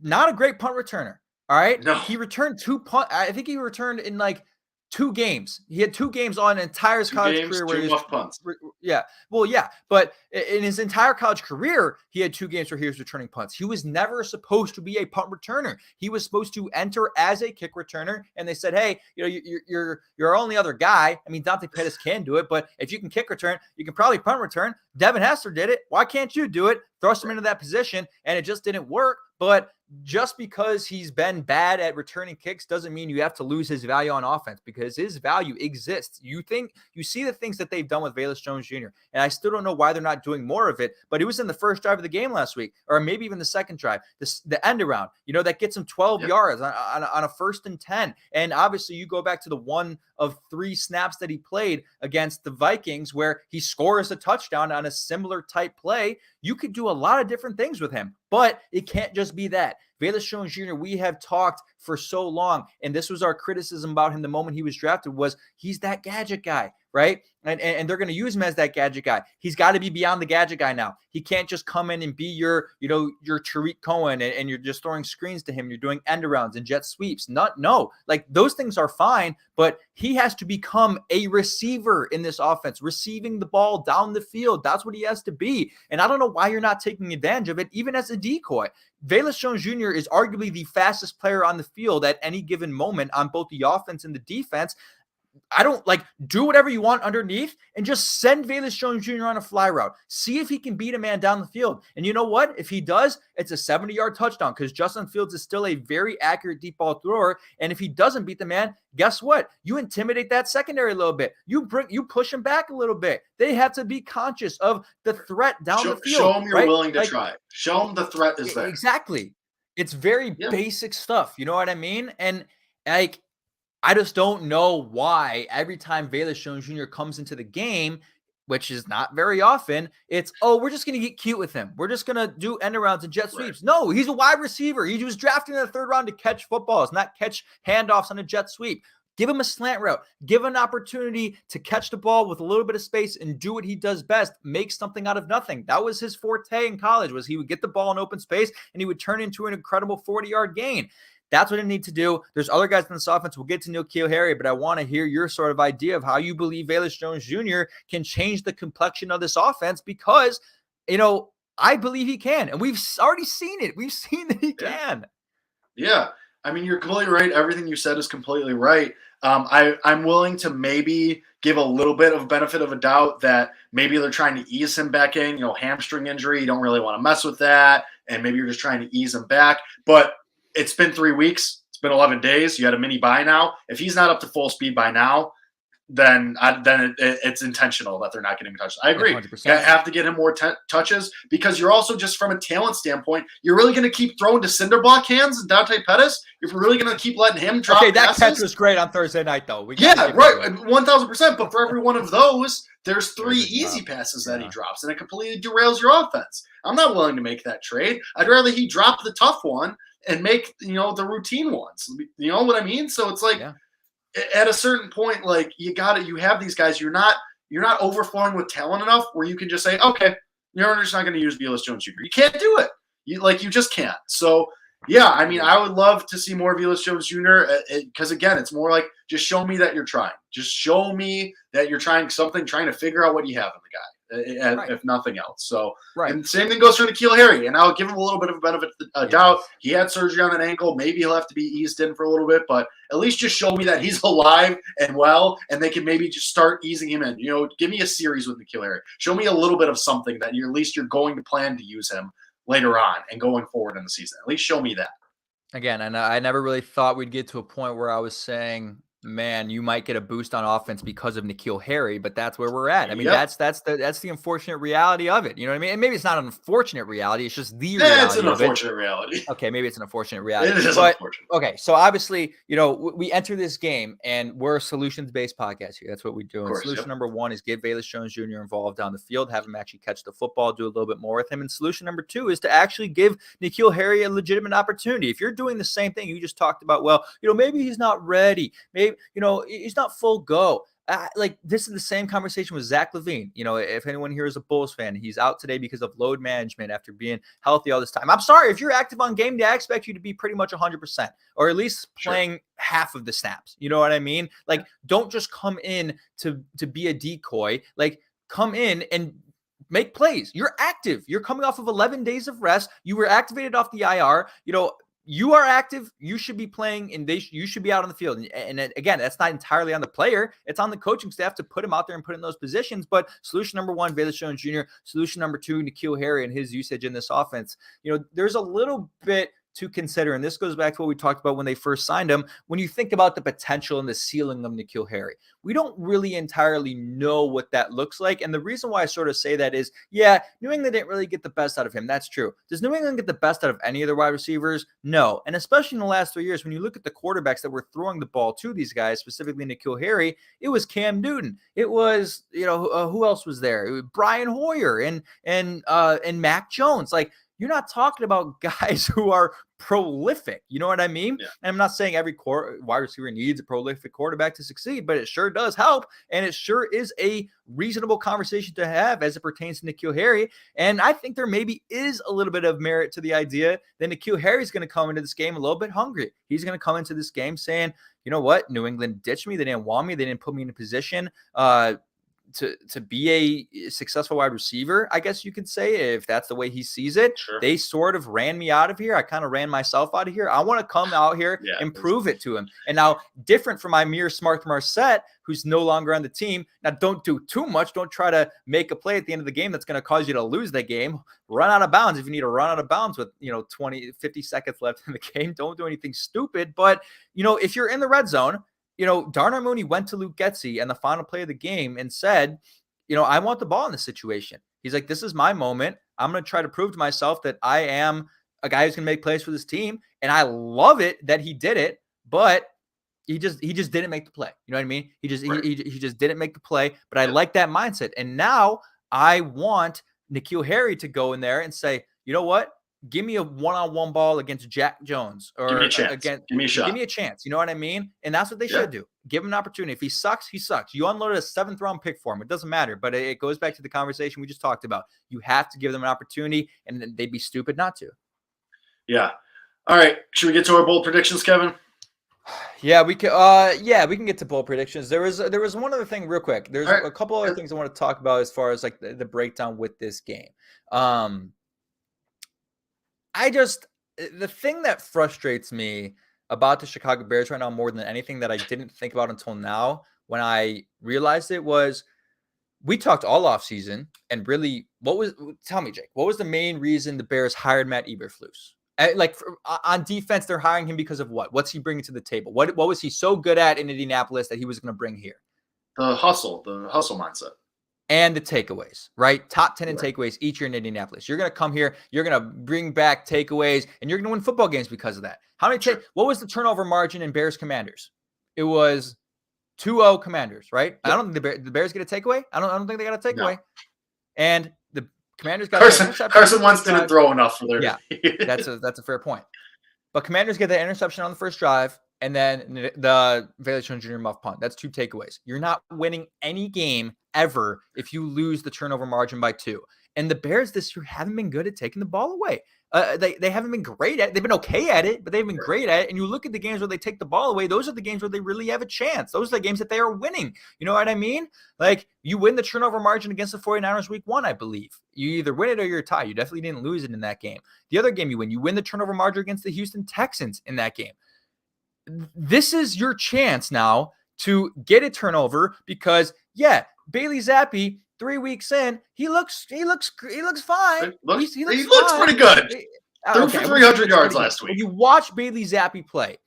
not a great punt returner. All right. No. He returned 2 punt. I think he returned in like 2 games. He had 2 games on an entire college career where he was punts. Yeah. Well, yeah. But in his entire college career, he had 2 games where he was returning punts. He was never supposed to be a punt returner. He was supposed to enter as a kick returner. And they said, hey, you're our only other guy. I mean, Dante Pettis can do it, but if you can kick return, you can probably punt return. Devin Hester did it. Why can't you do it? Thrust him into that position, and it just didn't work. But just because he's been bad at returning kicks doesn't mean you have to lose his value on offense, because his value exists. You see the things that they've done with Velus Jones Jr., and I still don't know why they're not doing more of it, but he was in the first drive of the game last week, or maybe even the second drive, the end around, that gets him 12 yards on a 1st and 10. And obviously you go back to the 1 of 3 snaps that he played against the Vikings where he scores a touchdown on a similar type play. You could do a lot of different things with him, but it can't just be that. Velus Jones Jr., we have talked for so long, and this was our criticism about him the moment he was drafted, was he's that gadget guy, right? And they're going to use him as that gadget guy. He's got to be beyond the gadget guy now. He can't just come in and be your Tariq Cohen and you're just throwing screens to him. You're doing end arounds and jet sweeps. No, like those things are fine, but he has to become a receiver in this offense, receiving the ball down the field. That's what he has to be. And I don't know why you're not taking advantage of it, even as a decoy. Velus Jones Jr. is arguably the fastest player on the field at any given moment on both the offense and the defense. I don't do whatever you want underneath and just send Velus Jones Jr. on a fly route. See if he can beat a man down the field. And you know what? If he does, it's a 70-yard touchdown because Justin Fields is still a very accurate deep ball thrower. And if he doesn't beat the man, guess what? You intimidate that secondary a little bit. You push him back a little bit. They have to be conscious of the threat down the field. Show them you're willing to try. Show them the threat is there. Exactly. It's very basic stuff. You know what I mean? And I just don't know why every time Velus Jones Jr. comes into the game, which is not very often, it's, we're just going to get cute with him. We're just going to do end arounds and jet sweeps. Right. No, he's a wide receiver. He was drafted in the 3rd round to catch footballs, not catch handoffs on a jet sweep. Give him a slant route. Give him an opportunity to catch the ball with a little bit of space and do what he does best, make something out of nothing. That was his forte in college, was he would get the ball in open space and he would turn into an incredible 40-yard gain. That's what I need to do. There's other guys in this offense. We'll get to N'Keal Harry, but I want to hear your sort of idea of how you believe Velus Jones Jr. can change the complexion of this offense because, I believe he can. And we've already seen it. We've seen that he can. Yeah. I mean, you're completely right. Everything you said is completely right. I'm willing to maybe give a little bit of benefit of a doubt that maybe they're trying to ease him back in, hamstring injury. You don't really want to mess with that. And maybe you're just trying to ease him back. But it's been 3 weeks. It's been 11 days. You had a mini bye now. If he's not up to full speed by now, then it's intentional that they're not getting touches. I agree. 100%. You have to get him more touches because you're also just from a talent standpoint, you're really going to keep throwing to cinder block hands and Dante Pettis. You're really going to keep letting him drop passes. That catch was great on Thursday night, though. Right. 1,000%. But for every one of those, there's 3 easy passes that he drops, and it completely derails your offense. I'm not willing to make that trade. I'd rather he drop the tough one and make, the routine ones. You know what I mean? So it's at a certain point, you have these guys, you're not overflowing with talent enough where you can just say, okay, you're just not going to use Velus Jones Jr. You can't do it. You just can't. So yeah, I mean, I would love to see more Velus Jones Jr. Because again, it's more like, just show me that you're trying. Just show me that you're trying something, trying to figure out what you have in the guy. If nothing else. So, and same thing goes for N'Keal Harry. And I'll give him a little bit of a benefit of doubt. He had surgery on an ankle. Maybe he'll have to be eased in for a little bit, but at least just show me that he's alive and well, and they can maybe just start easing him in. Give me a series with N'Keal Harry. Show me a little bit of something that at least you're going to plan to use him later on and going forward in the season. At least show me that. Again, and I never really thought we'd get to a point where I was saying, man, you might get a boost on offense because of N'Keal Harry, but that's where we're at. I mean, that's the unfortunate reality of it. You know what I mean? And maybe it's not an unfortunate reality. It's just the reality. It's an unfortunate reality. Okay, maybe it's an unfortunate reality. It is unfortunate. Okay, so obviously, we enter this game and we're a solutions-based podcast here. That's what we do. And solution number 1 is get Velus Jones Jr. involved down the field, have him actually catch the football, do a little bit more with him. And solution number 2 is to actually give N'Keal Harry a legitimate opportunity. If you're doing the same thing you just talked about, maybe he's not ready. Maybe, he's not full go. This is the same conversation with Zach LaVine. If anyone here is a Bulls fan, he's out today because of load management after being healthy all this time. I'm sorry, if you're active on game day, I expect you to be pretty much 100% or at least playing half of the snaps. You know what I mean? Don't just come in to be a decoy. Come in and make plays. You're active. You're coming off of 11 days of rest. You were activated off the IR. You are active. You should be playing, and you should be out on the field. And again, that's not entirely on the player. It's on the coaching staff to put him out there and put in those positions. But solution number 1, Velus Jones Jr. Solution number 2, N'Keal Harry and his usage in this offense. There's a little bit to consider, and this goes back to what we talked about when they first signed him. When you think about the potential and the ceiling of N'Keal Harry, we don't really entirely know what that looks like. And the reason why I sort of say that is, New England didn't really get the best out of him. That's true. Does New England get the best out of any of their wide receivers? No. And especially in the last 3 years, when you look at the quarterbacks that were throwing the ball to these guys, specifically N'Keal Harry, it was Cam Newton. It was, who else was there? It was Brian Hoyer and Mac Jones. You're not talking about guys who are prolific. You know what I mean? Yeah. And I'm not saying every wide receiver needs a prolific quarterback to succeed, but it sure does help. And it sure is a reasonable conversation to have as it pertains to N'Keal Harry. And I think there maybe is a little bit of merit to the idea that N'Keal Harry is going to come into this game a little bit hungry. He's going to come into this game saying, you know what? New England ditched me. They didn't want me. They didn't put me in a position to be a successful wide receiver, I guess you could say, if that's the way he sees it. Sure. They sort of ran me out of here. I kind of ran myself out of here. I want to come out here and prove it to him. And now, different from Amir Smart-Marset, who's no longer on the team. Now, don't do too much. Don't try to make a play at the end of the game that's going to cause you to lose that game. Run out of bounds if you need to run out of bounds with 50 seconds left in the game. Don't do anything stupid. But if you're in the red zone, Darnell Mooney went to Luke Getsy and the final play of the game and said, I want the ball in this situation. He's like, this is my moment. I'm going to try to prove to myself that I am a guy who's going to make plays for this team. And I love it that he did it, but he just didn't make the play. You know what I mean? He just didn't make the play, but I like that mindset. And now I want N'Keal Harry to go in there and say, you know what? Give me a one-on-one ball against Jack Jones, or give me a chance. Give me a shot. Give me a chance. You know what I mean? And that's what they should do. Give him an opportunity. If he sucks, he sucks. You unloaded a 7th-round pick for him. It doesn't matter. But it goes back to the conversation we just talked about. You have to give them an opportunity, and they'd be stupid not to. Yeah. All right. Should we get to our bold predictions, Kevin? Yeah, we can. We can get to bold predictions. There was one other thing, real quick. There's a couple other things I want to talk about as far as like the breakdown with this game. The thing that frustrates me about the Chicago Bears right now more than anything that I didn't think about until now when I realized it was, we talked all offseason, and really, tell me, Jake, what was the main reason the Bears hired Matt Eberflus? On defense, they're hiring him because of what? What's he bringing to the table? What was he so good at in Indianapolis that he was going to bring here? The hustle mindset. And the takeaways, right? Top 10 in takeaways each year in Indianapolis. You're going to come here, you're going to bring back takeaways, and you're going to win football games because of that. What was the turnover margin in Bears Commanders? It was 2-0 Commanders, right? Yep. I don't think the Bears get a takeaway. I don't think they got a takeaway. No. And the Commanders got Carson Wentz didn't throw enough for their that's a fair point. But Commanders get that interception on the first drive, and then the Velus Jones Jr. muff punt. That's 2 takeaways. You're not winning any game ever if you lose the turnover margin by 2. And the Bears this year haven't been good at taking the ball away. They haven't been great at it. They've been okay at it, but they've been great at it. And you look at the games where they take the ball away, those are the games where they really have a chance. Those are the games that they are winning. You know what I mean? Like, you win the turnover margin against the 49ers week 1, I believe. You either win it or you're tied. You definitely didn't lose it in that game. The other game you win the turnover margin against the Houston Texans in that game. This is your chance now to get a turnover because, Bailey Zappe, 3 weeks in, he looks fine. He looks pretty good. Threw for 300 yards last week. When you watch Bailey Zappe play,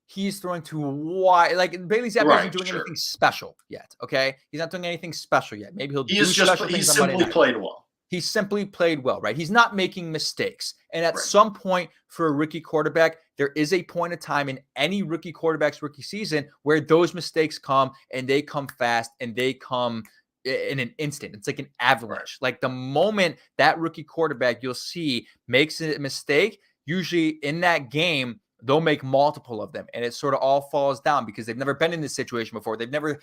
he's throwing to wide. Like, Bailey Zappe isn't doing anything special yet. Okay, he's not doing anything special yet. Maybe he'll do special things on Monday night. He simply played well, right? He's not making mistakes. And at some point for a rookie quarterback, there is a point of time in any rookie quarterback's rookie season where those mistakes come, and they come fast, and they come in an instant. It's like an avalanche. Like, the moment that rookie quarterback you'll see makes a mistake, usually in that game, they'll make multiple of them, and it sort of all falls down because they've never been in this situation before. They've never,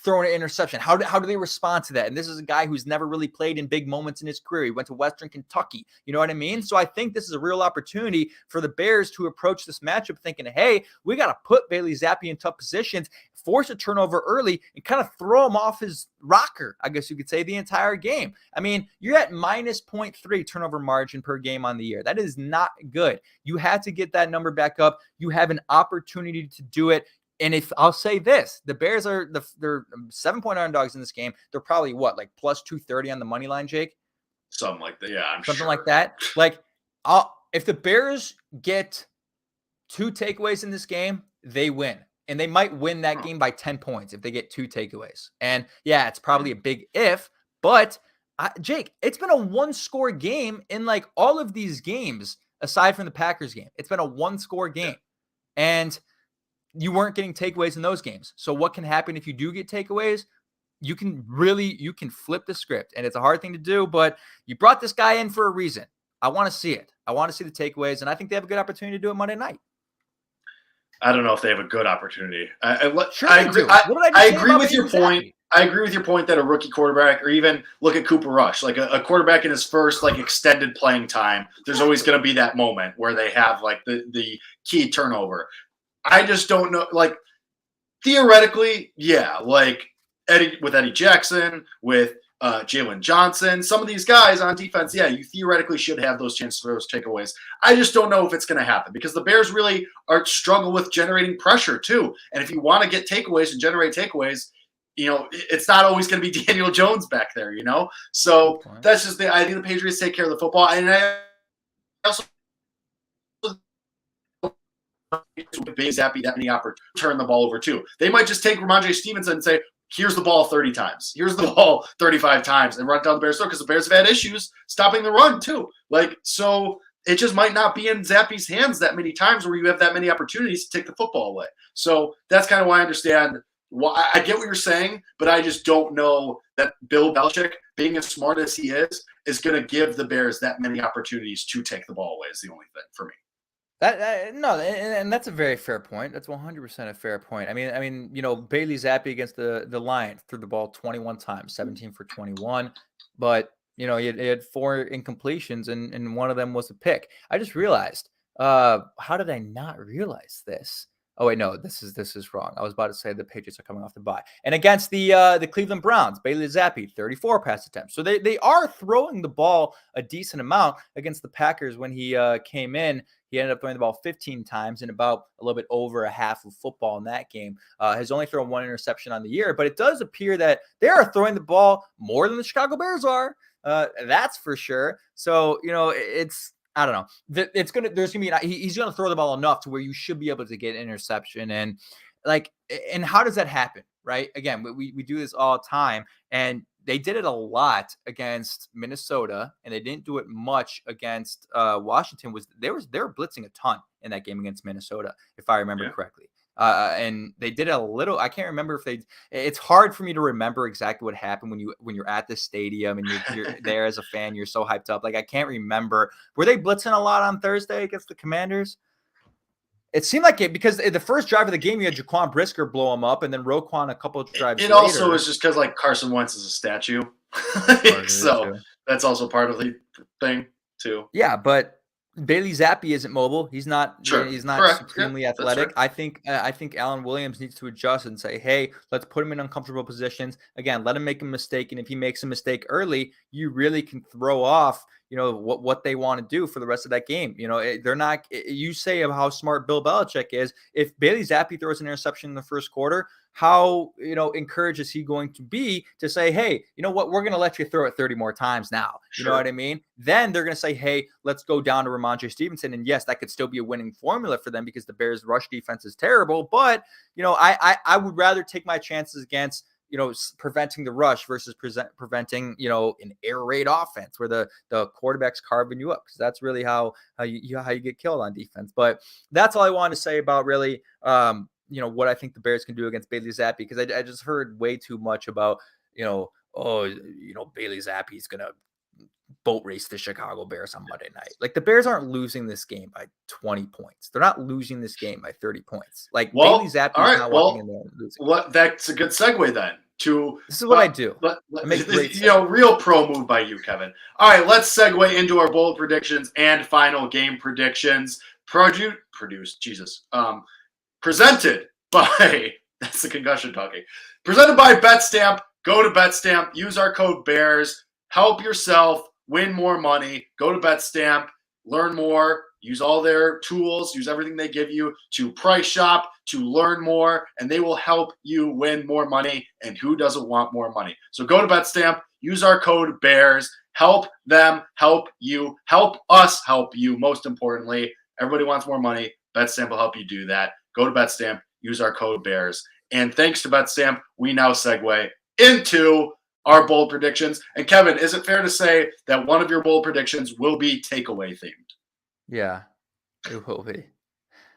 thrown an interception. How do they respond to that? And this is a guy who's never really played in big moments in his career. He went to Western Kentucky. You know what I mean? So I think this is a real opportunity for the Bears to approach this matchup thinking, hey, we got to put Bailey Zappe in tough positions, force a turnover early, and kind of throw him off his rocker, I guess you could say, the entire game. I mean, you're at minus 0.3 turnover margin per game on the year. That is not good. You had to get that number back up. You have an opportunity to do it. And if I'll say this, the Bears they're 7-point underdogs in this game. They're probably like plus 230 on the money line, Jake? Something like that. Yeah, something like that. Like, if the Bears get 2 takeaways in this game, they win. And they might win that game by 10 points if they get 2 takeaways. And it's probably a big if, but Jake, it's been a 1-score game in like all of these games aside from the Packers game. It's been a 1-score game, and you weren't getting takeaways in those games. So what can happen if you do get takeaways? You can flip the script, and it's a hard thing to do, but you brought this guy in for a reason. I want to see it. I want to see the takeaways, and I think they have a good opportunity to do it Monday night. I don't know if they have a good opportunity. I agree with your point. I agree with your point that a rookie quarterback, or even look at Cooper Rush, like a quarterback in his first extended playing time, there's always going to be that moment where they have the key turnover. I just don't know. Theoretically, Eddie Jackson, with Jalen Johnson, some of these guys on defense, yeah, you theoretically should have those chances for those takeaways. I just don't know if it's going to happen because the Bears really struggle with generating pressure too. And if you want to get takeaways and generate takeaways, it's not always going to be Daniel Jones back there, So that's just I think the Patriots take care of the football. And I also Zappe that many opportunities to turn the ball over too. They might just take Ramondre Stevenson and say, here's the ball 30 times. Here's the ball 35 times and run down the Bears' throat because the Bears have had issues stopping the run too. So it just might not be in Zappe's hands that many times where you have that many opportunities to take the football away. So that's kind of why I understand. I get what you're saying, but I just don't know that Bill Belichick, being as smart as he is going to give the Bears that many opportunities to take the ball away is the only thing for me. No, and that's a very fair point. That's 100% a fair point. I mean, Bailey Zappe against the Lions threw the ball 21 times, 17 for 21, but he had 4 incompletions and one of them was a pick. I just realized, how did I not realize this? Oh wait, no, this is wrong. I was about to say the Patriots are coming off the bye. And against the Cleveland Browns, Bailey Zappe, 34 pass attempts. So they are throwing the ball a decent amount. Against the Packers when he came in. He ended up throwing the ball 15 times and about a little bit over a half of football in that game. Has only thrown 1 interception on the year, but it does appear that they are throwing the ball more than the Chicago Bears are. That's for sure. So, it's, I don't know. He's going to throw the ball enough to where you should be able to get an interception. And how does that happen? Right. Again, we do this all the time, and they did it a lot against Minnesota, and they didn't do it much against Washington. They were blitzing a ton in that game against Minnesota, if I remember correctly. And they did it a little. I can't remember if it's hard for me to remember exactly what happened when you're at the stadium and you're there as a fan. You're so hyped up. Like, I can't remember. Were they blitzing a lot on Thursday against the Commanders? It seemed like it because the first drive of the game, you had Jaquan Brisker blow him up, and then Roquan a couple of drives later. Also is just because Carson Wentz is a statue, so that's also part of the thing too. Yeah, but Bailey Zappe isn't mobile. He's not. Sure. He's not supremely athletic. I think Alan Williams needs to adjust and say, hey, let's put him in uncomfortable positions. Again, let him make a mistake, and if he makes a mistake early, you really can throw off what they want to do for the rest of that game. They're not. You say of how smart Bill Belichick is. If Bailey Zappe throws an interception in the first quarter, how encouraged is he going to be to say, hey, you know what, we're going to let you throw it 30 more times now. You know what I mean? Then they're going to say, hey, let's go down to Ramondre Stevenson. And yes, that could still be a winning formula for them because the Bears rush defense is terrible. But I would rather take my chances against preventing the rush versus preventing an air raid offense where the quarterback's carving you up, because that's really how you get killed on defense. But that's all I wanted to say about really what I think the Bears can do against Bailey Zappe, because I just heard way too much about Bailey Zappe is gonna boat race the Chicago Bears on Monday night. Like, the Bears aren't losing this game by 20 points. They're not losing this game by 30 points. Like, Bailey Zappe is not walking in there and losing. That's a good segue then. This is what I do. Real pro move by you, Kevin. All right, let's segue into our bold predictions and final game predictions. Presented by that's the concussion talking. Presented by BetStamp. Go to BetStamp. Use our code BEARS. Help yourself win more money. Go to BetStamp. Learn more. Use all their tools. Use everything they give you to price shop, to learn more, and they will help you win more money. And who doesn't want more money? So go to BetStamp. Use our code BEARS. Help them help you. Help us help you, most importantly. Everybody wants more money. BetStamp will help you do that. Go to BetStamp. Use our code BEARS. And thanks to BetStamp, we now segue into our bold predictions. And Kevin, is it fair to say that one of your bold predictions will be takeaway themed? Yeah, it will be.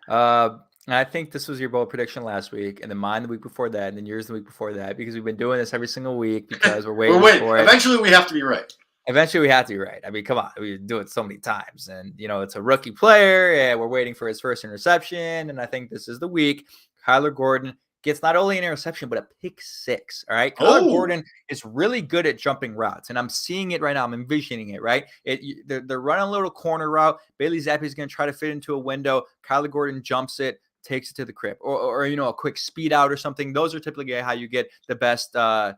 I think this was your bold prediction last week, and then mine the week before that, and then yours the week before that, because we've been doing this every single week because we're waiting for it. Eventually we have to be right. Eventually we have to be right. I mean, come on. We do it so many times. And, it's a rookie player, and we're waiting for his first interception. And I think this is the week. Kyler Gordon gets not only an interception, but a pick six. All right. Kyler Gordon is really good at jumping routes, and I'm seeing it right now. I'm envisioning it, right? They're running a little corner route. Bailey Zappe is going to try to fit into a window. Kyler Gordon jumps it, takes it to the crib, or a quick speed out or something. Those are typically how you get the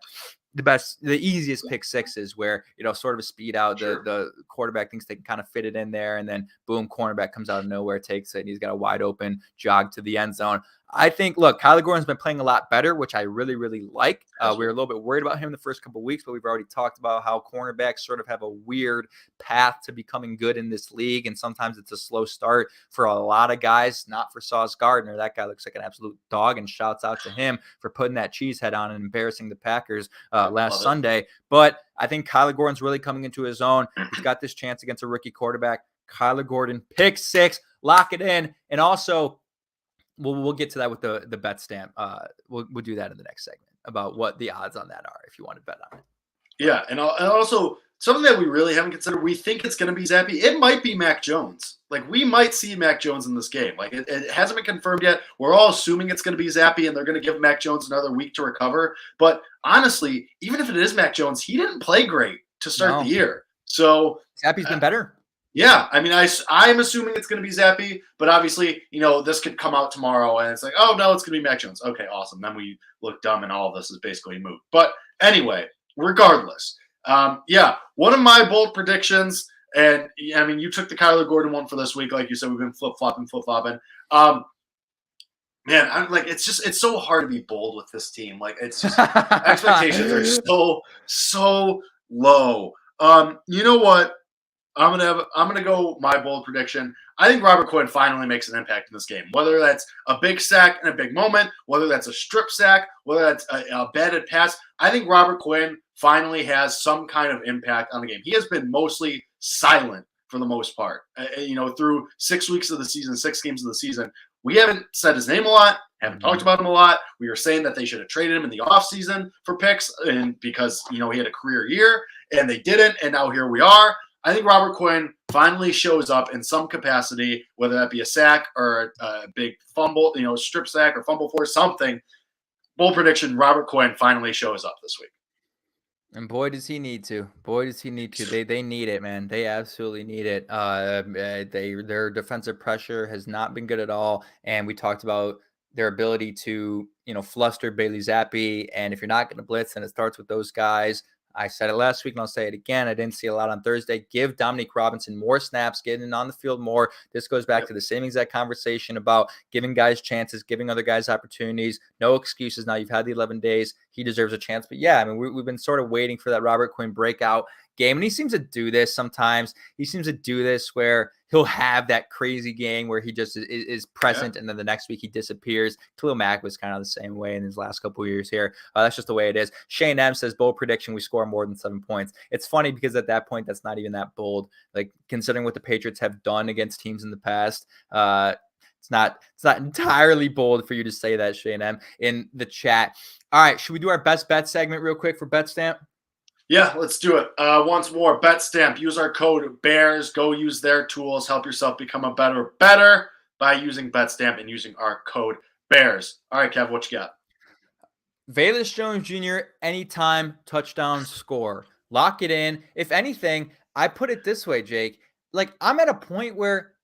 easiest pick sixes, where, sort of a speed out. Sure. The quarterback thinks they can kind of fit it in there, and then boom, cornerback comes out of nowhere, takes it, and he's got a wide open jog to the end zone. I think, look, Kyler Gordon's been playing a lot better, which I really, really like. We were a little bit worried about him the first couple of weeks, but we've already talked about how cornerbacks sort of have a weird path to becoming good in this league, and sometimes it's a slow start for a lot of guys, not for Sauce Gardner. That guy looks like an absolute dog, and shouts out to him for putting that cheese head on and embarrassing the Packers last Sunday. But I think Kyler Gordon's really coming into his own. He's got this chance against a rookie quarterback. Kyler Gordon, pick 6, lock it in. And also, we'll get to that with the bet stamp. We'll do that in the next segment about what the odds on that are if you want to bet on it. Yeah, and also something that we really haven't considered, we think it's going to be Zappe. It might be Mac Jones. Like, we might see Mac Jones in this game. Like, it hasn't been confirmed yet. We're all assuming it's going to be Zappe, and they're going to give Mac Jones another week to recover. But honestly, even if it is Mac Jones, he didn't play great to start the year. So Zappe's been better. Yeah, I mean, I'm assuming it's going to be Zappe, but obviously, this could come out tomorrow, and it's like, oh, no, it's going to be Mac Jones. Okay, awesome. Then we look dumb, and all of this is basically moot. But anyway, regardless, one of my bold predictions, and I mean, you took the Kyler Gordon one for this week. Like you said, we've been flip-flopping. Man, it's so hard to be bold with this team. Like, it's just expectations are so low. You know what? I'm gonna go my bold prediction. I think Robert Quinn finally makes an impact in this game. Whether that's a big sack in a big moment, whether that's a strip sack, whether that's a batted pass, I think Robert Quinn finally has some kind of impact on the game. He has been mostly silent for the most part. Through 6 weeks of the season, 6 games of the season, we haven't said his name a lot, haven't talked about him a lot. We were saying that they should have traded him in the offseason for picks, and because he had a career year, and they didn't, and now here we are. I think Robert Quinn finally shows up in some capacity, whether that be a sack or a big fumble, strip sack or fumble force, something. Bold prediction, Robert Quinn finally shows up this week. And boy, does he need to. They need it, man. They absolutely need it. Their defensive pressure has not been good at all. And we talked about their ability to, fluster Bailey Zappe. And if you're not going to blitz, then it starts with those guys. I said it last week, and I'll say it again. I didn't see a lot on Thursday. Give Dominique Robinson more snaps, getting on the field more. This goes back to the same exact conversation about giving guys chances, giving other guys opportunities. No excuses. Now you've had the 11 days. He deserves a chance. But yeah, I mean, we've been sort of waiting for that Robert Quinn breakout game. And he seems to do this sometimes. He seems to do this where he'll have that crazy game where he just is present, and then the next week he disappears. Khalil Mack was kind of the same way in his last couple of years here. That's just the way it is. Shane M says, bold prediction, we score more than 7 points. It's funny because at that point, that's not even that bold. Like, considering what the Patriots have done against teams in the past, it's not entirely bold for you to say that, Shane M, in the chat. All right, should we do our best bet segment real quick for Bet Stamp? Yeah, let's do it. Once more, Bet Stamp. Use our code BEARS. Go use their tools. Help yourself become a better by using Bet Stamp and using our code BEARS. All right, Kev, what you got? Velus Jones Jr., anytime touchdown score. Lock it in. If anything, I put it this way, Jake. Like, I'm at a point where,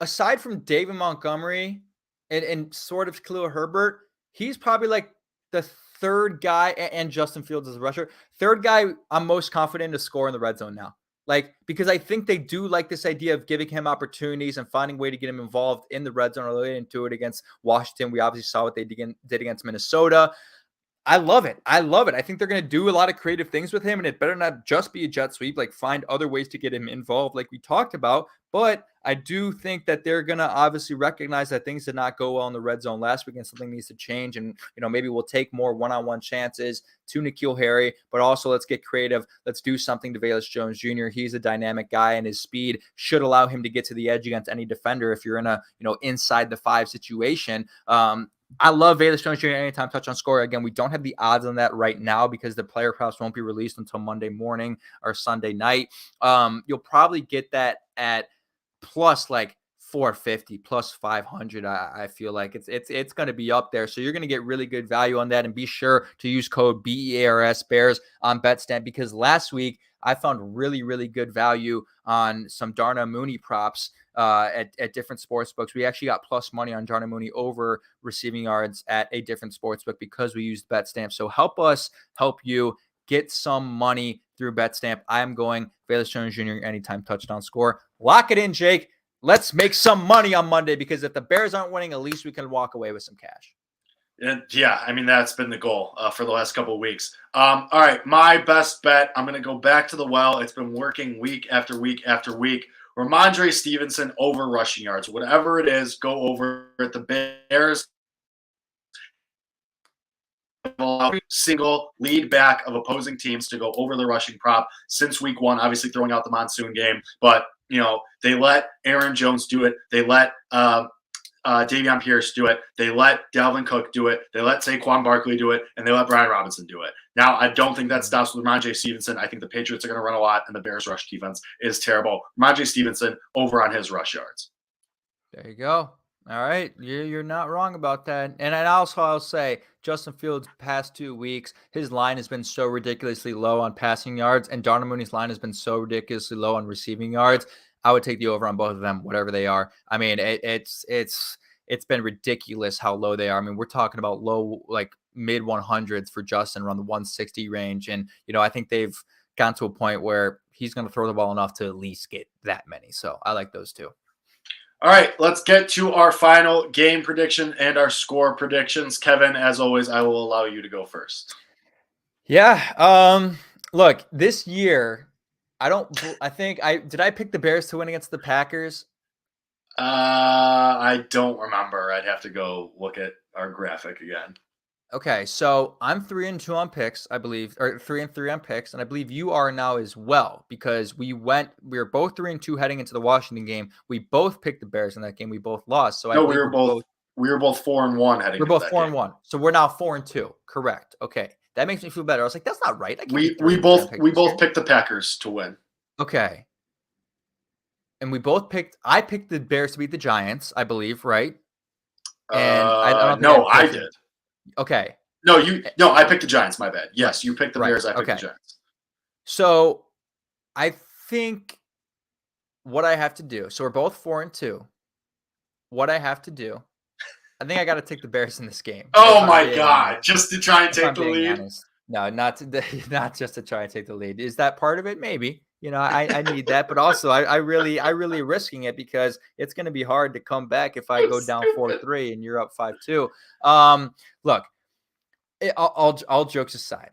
aside from David Montgomery and sort of Khalil Herbert, he's probably like the third guy, and Justin Fields as a rusher, third guy I'm most confident to score in the red zone now. Like, because I think they do like this idea of giving him opportunities and finding a way to get him involved in the red zone. They didn't do it against Washington. We obviously saw what they did against Minnesota. I love it. I think they're going to do a lot of creative things with him, and it better not just be a jet sweep, like find other ways to get him involved like we talked about. But I do think that they're going to obviously recognize that things did not go well in the red zone last week and something needs to change. And, maybe we'll take more one-on-one chances to N'Keal Harry, but also let's get creative. Let's do something to Velus Jones Jr. He's a dynamic guy, and his speed should allow him to get to the edge against any defender if you're in a, inside the 5 situation. I love Velus Jones Jr. anytime touchdown score. Again, we don't have the odds on that right now because the player props won't be released until Monday morning or Sunday night. You'll probably get that at plus like 450 plus 500. I feel like it's going to be up there. So you're going to get really good value on that. And be sure to use code BEARS Bears on BetStamp, because last week I found really, really good value on some Darnell Mooney props at different sports books. We actually got plus money on Darnell Mooney over receiving yards at a different sports book because we used BetStamp. So help us help you get some money through BetStamp. I'm going Velus Jones Jr. anytime touchdown score. Lock it in, Jake. Let's make some money on Monday, because if the Bears aren't winning, at least we can walk away with some cash. Yeah, I mean, that's been the goal for the last couple of weeks. All right, my best bet, I'm going to go back to the well. It's been working week after week after week. Ramondre Stevenson over rushing yards. Whatever it is, go over at the Bears. Single lead back of opposing teams to go over the rushing prop since week one, obviously throwing out the monsoon game. But, they let Aaron Jones do it. They let Davion Pierce do it. They let Dalvin Cook do it. They let Saquon Barkley do it. And they let Brian Robinson do it. Now, I don't think that stops with Ramondre Stevenson. I think the Patriots are going to run a lot, and the Bears' rush defense is terrible. Ramondre Stevenson over on his rush yards. There you go. All right. You're not wrong about that. And I'll say, Justin Fields' past 2 weeks, his line has been so ridiculously low on passing yards, and Darnell Mooney's line has been so ridiculously low on receiving yards. I would take the over on both of them, whatever they are. I mean, it's been ridiculous how low they are. I mean, we're talking about low, like mid 100s for Justin, around the 160 range. And, I think they've gotten to a point where he's going to throw the ball enough to at least get that many. So I like those two. All right, let's get to our final game prediction and our score predictions. Kevin, as always, I will allow you to go first. Yeah. Look, this year, did I pick the Bears to win against the Packers? I don't remember. I'd have to go look at our graphic again. Okay, so I'm 3-2 on picks, I believe, or 3-3 on picks, and I believe you are now as well, because we were both 3-2 heading into the Washington game. We both picked the Bears in that game. We both lost. So no, we were both 4-1 heading. We're both 4-1. So we're now 4-2. Correct. Okay, that makes me feel better. I was like, that's not right. We both picked the Packers to win. Okay, and I picked the Bears to beat the Giants, I believe, right? And I did. Okay. No, I picked the Giants, my bad. Yes, you picked the Bears, I picked the Giants. So I think what I have to do, so we're both 4-2. What I have to do, I think I got to take the Bears in this game. Oh my God, just to try and take the lead? Honest. No, not just to try and take the lead. Is that part of it? Maybe. I need that, but also I really risking it, because it's going to be hard to come back if I go down 4-3 and you're up 5-2. Look, all jokes aside,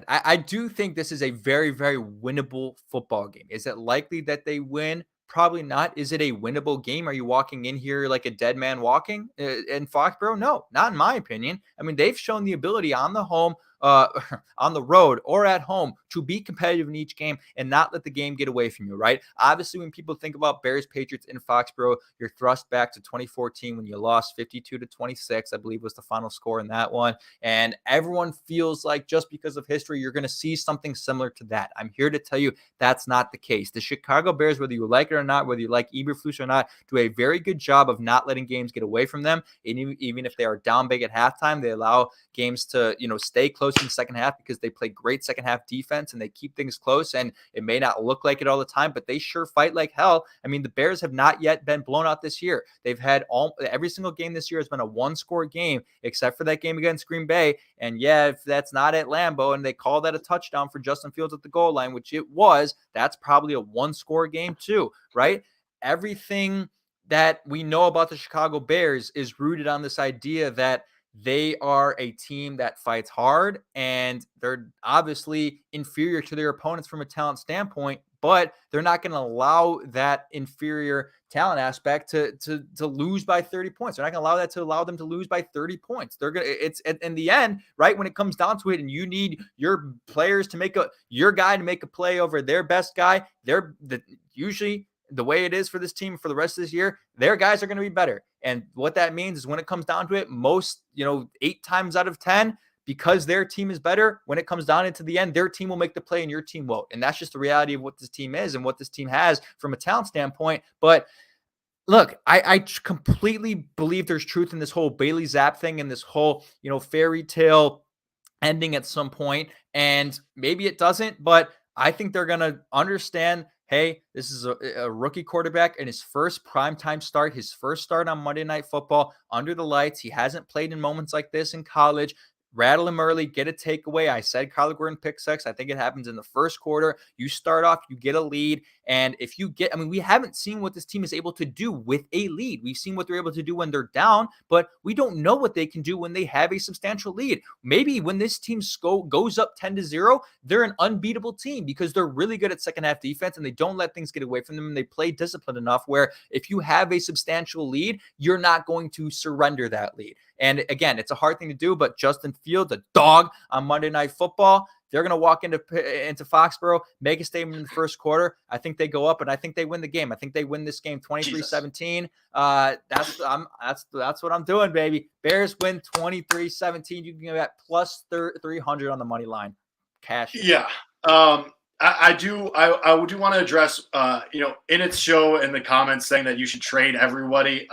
I do think this is a very, very winnable football game. Is it likely that they win? Probably not. Is it a winnable game? Are you walking in here like a dead man walking in Foxborough? No, not in my opinion. I mean, they've shown the ability on the road or at home to be competitive in each game and not let the game get away from you, right? Obviously, when people think about Bears Patriots in Foxborough, you're thrust back to 2014 when you lost 52-26, I believe was the final score in that one. And everyone feels like just because of history, you're going to see something similar to that. I'm here to tell you that's not the case. The Chicago Bears, whether you like it or not, whether you like Eberflus or not, do a very good job of not letting games get away from them. And even if they are down big at halftime, they allow games to, stay close in the second half, because they play great second half defense and they keep things close. And it may not look like it all the time, but they sure fight like hell. I mean, the Bears have not yet been blown out this year. They've had every single game this year has been a one-score game, except for that game against Green Bay. And yeah, if that's not at Lambeau and they call that a touchdown for Justin Fields at the goal line, which it was, that's probably a one-score game too, right? Everything that we know about the Chicago Bears is rooted on this idea that they are a team that fights hard, and they're obviously inferior to their opponents from a talent standpoint, but they're not going to allow that inferior talent aspect to lose by 30 points. They're not going to allow that to allow them to lose by 30 points. It's in the end, right? When it comes down to it, and you need your players to your guy to make a play over their best guy, usually the way it is for this team for the rest of this year, their guys are going to be better. And what that means is when it comes down to it, most, 8 times out of 10, because their team is better, when it comes down into the end, their team will make the play and your team won't. And that's just the reality of what this team is and what this team has from a talent standpoint. But Look, I completely believe there's truth in this whole Bailey Zappe thing and this whole, fairy tale ending at some point, and maybe it doesn't, but I think they're going to understand, hey, this is a rookie quarterback and his first primetime start, his first start on Monday Night Football under the lights. He hasn't played in moments like this in college. Rattle him early, get a takeaway. I said Kyler Gordon pick six. I think it happens in the first quarter. You start off, you get a lead. And if you get, we haven't seen what this team is able to do with a lead. We've seen what they're able to do when they're down, but we don't know what they can do when they have a substantial lead. Maybe when this team goes up 10-0, they're an unbeatable team because they're really good at second half defense and they don't let things get away from them. And they play disciplined enough where if you have a substantial lead, you're not going to surrender that lead. And again, it's a hard thing to do, but Justin Fields, a dog on Monday Night Football, they're going to walk into Foxborough, make a statement in the first quarter. I think they go up, and I think they win the game. I think they win this game 23-17. That's what I'm doing, baby. Bears win 23-17. You can get that plus 300 on the money line. Cash. Yeah. I do want to address, in its show in the comments saying that you should trade everybody.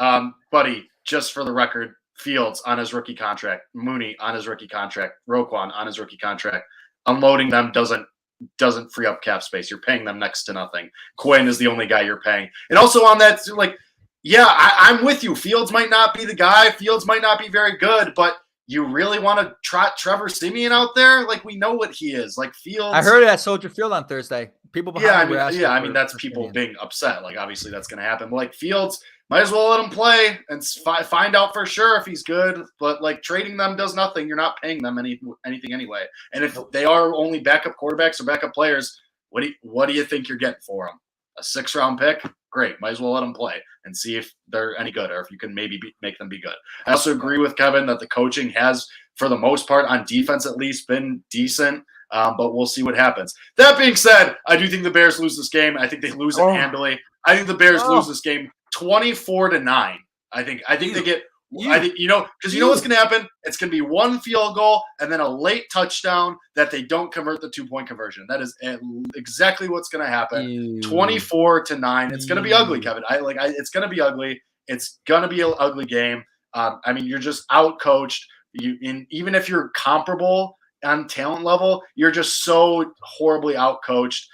Buddy, just for the record, Fields on his rookie contract, Mooney on his rookie contract, Roquan on his rookie contract. Unloading them doesn't free up cap space. You're paying them next to nothing. Quinn is the only guy you're paying. And also on that, I'm with you. Fields might not be the guy. Fields might not be very good, but you really want to trot Trevor Siemian out there? We know what he is. Fields. I heard it at Soldier Field on Thursday. People behind that's people being upset. Obviously that's going to happen. But Fields, might as well let him play and find out for sure if he's good. But trading them does nothing. You're not paying them anything anyway. And if they are only backup quarterbacks or backup players, what do you think you're getting for them? A 6th-round pick? Great. Might as well let them play and see if they're any good or if you can maybe make them be good. I also agree with Kevin that the coaching has, for the most part, on defense at least, been decent. But we'll see what happens. That being said, I do think the Bears lose this game. I think they lose it handily. I think the Bears lose this game 24-9. I think they get. I think because what's going to happen. It's going to be one field goal and then a late touchdown that they don't convert the 2-point conversion. That is exactly what's going to happen. 24-9. It's going to be ugly, Kevin. It's going to be ugly. It's going to be an ugly game. You're just out coached. Even if you're comparable on talent level, you're just so horribly out coached.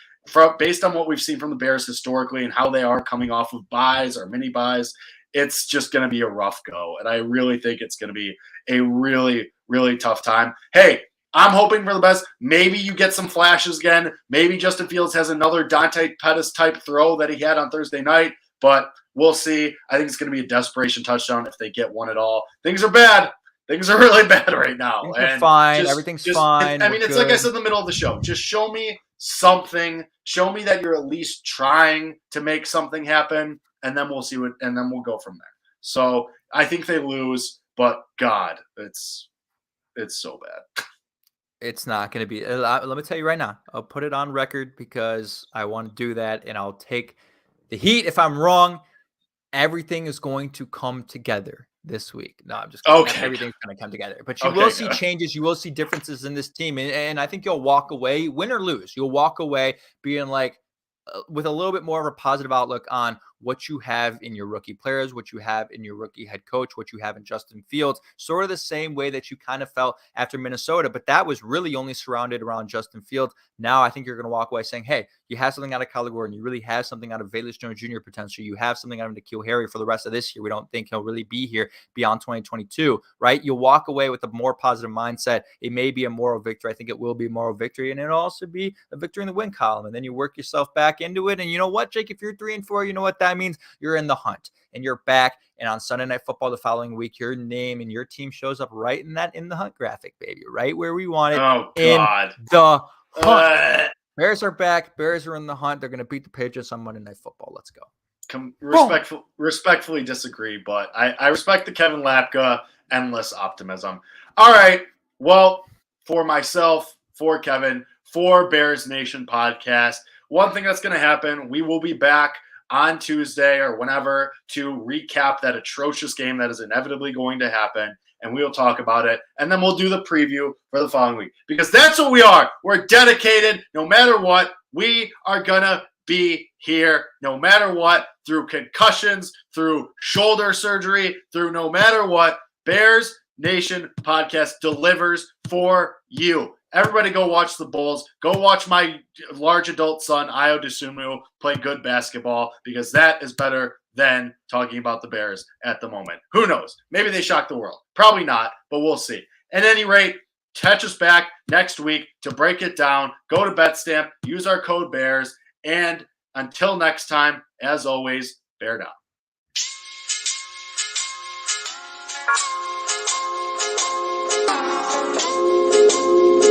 Based on what we've seen from the Bears historically and how they are coming off of buys or mini buys, it's just going to be a rough go. And I really think it's going to be a really, really tough time. Hey, I'm hoping for the best. Maybe you get some flashes again. Maybe Justin Fields has another Dante Pettis type throw that he had on Thursday night, but we'll see. I think it's going to be a desperation touchdown if they get one at all. Things are bad. Things are really bad right now. Things are fine. Everything's fine. It's like I said in the middle of the show. Just show me something. Show me that you're at least trying to make something happen, and then we'll see and then we'll go from there. So I think they lose, but God, it's so bad. It's not going to be. Let me tell you right now. I'll put it on record because I want to do that, and I'll take the heat if I'm wrong. Everything is going to come together this week. No, I'm just kidding. Okay. Everything's going to come together. But you will see changes. You will see differences in this team. And I think you'll walk away, win or lose, you'll walk away being with a little bit more of a positive outlook on what you have in your rookie players, what you have in your rookie head coach, what you have in Justin Fields, sort of the same way that you kind of felt after Minnesota, but that was really only surrounded around Justin Fields. Now I think you're going to walk away saying, hey, you have something out of Kyler Gordon. You really have something out of Velus Jones Jr. potential. You have something out of N'Keal Harry for the rest of this year. We don't think he'll really be here beyond 2022, right? You'll walk away with a more positive mindset. It may be a moral victory. I think it will be a moral victory, and it'll also be a victory in the win column. And then you work yourself back into it. And you know what, Jake? If you're 3-4, you know what that means? You're in the hunt and you're back. And on Sunday Night Football the following week, your name and your team shows up right in the hunt graphic, baby, right where we want it. Oh, God. In the hunt. Bears are back. Bears are in the hunt. They're going to beat the Patriots on Monday Night Football. Let's go. Respectfully disagree, but I respect the Kevin Lapka endless optimism. All right. Well, for myself, for Kevin, for Bears Nation podcast, one thing that's going to happen, we will be back on Tuesday or whenever to recap that atrocious game that is inevitably going to happen, and we'll talk about it, and then we'll do the preview for the following week, because that's what we are. We're dedicated. No matter what, we are going to be here no matter what, through concussions, through shoulder surgery, through no matter what. Bears Nation podcast delivers for you. Everybody go watch the Bulls. Go watch my large adult son, Ayo Dosunmu, play good basketball, because that is better than talking about the Bears at the moment. Who knows? Maybe they shock the world. Probably not, but we'll see. At any rate, catch us back next week to break it down. Go to BetStamp, use our code BEARS, and until next time, as always, bear down.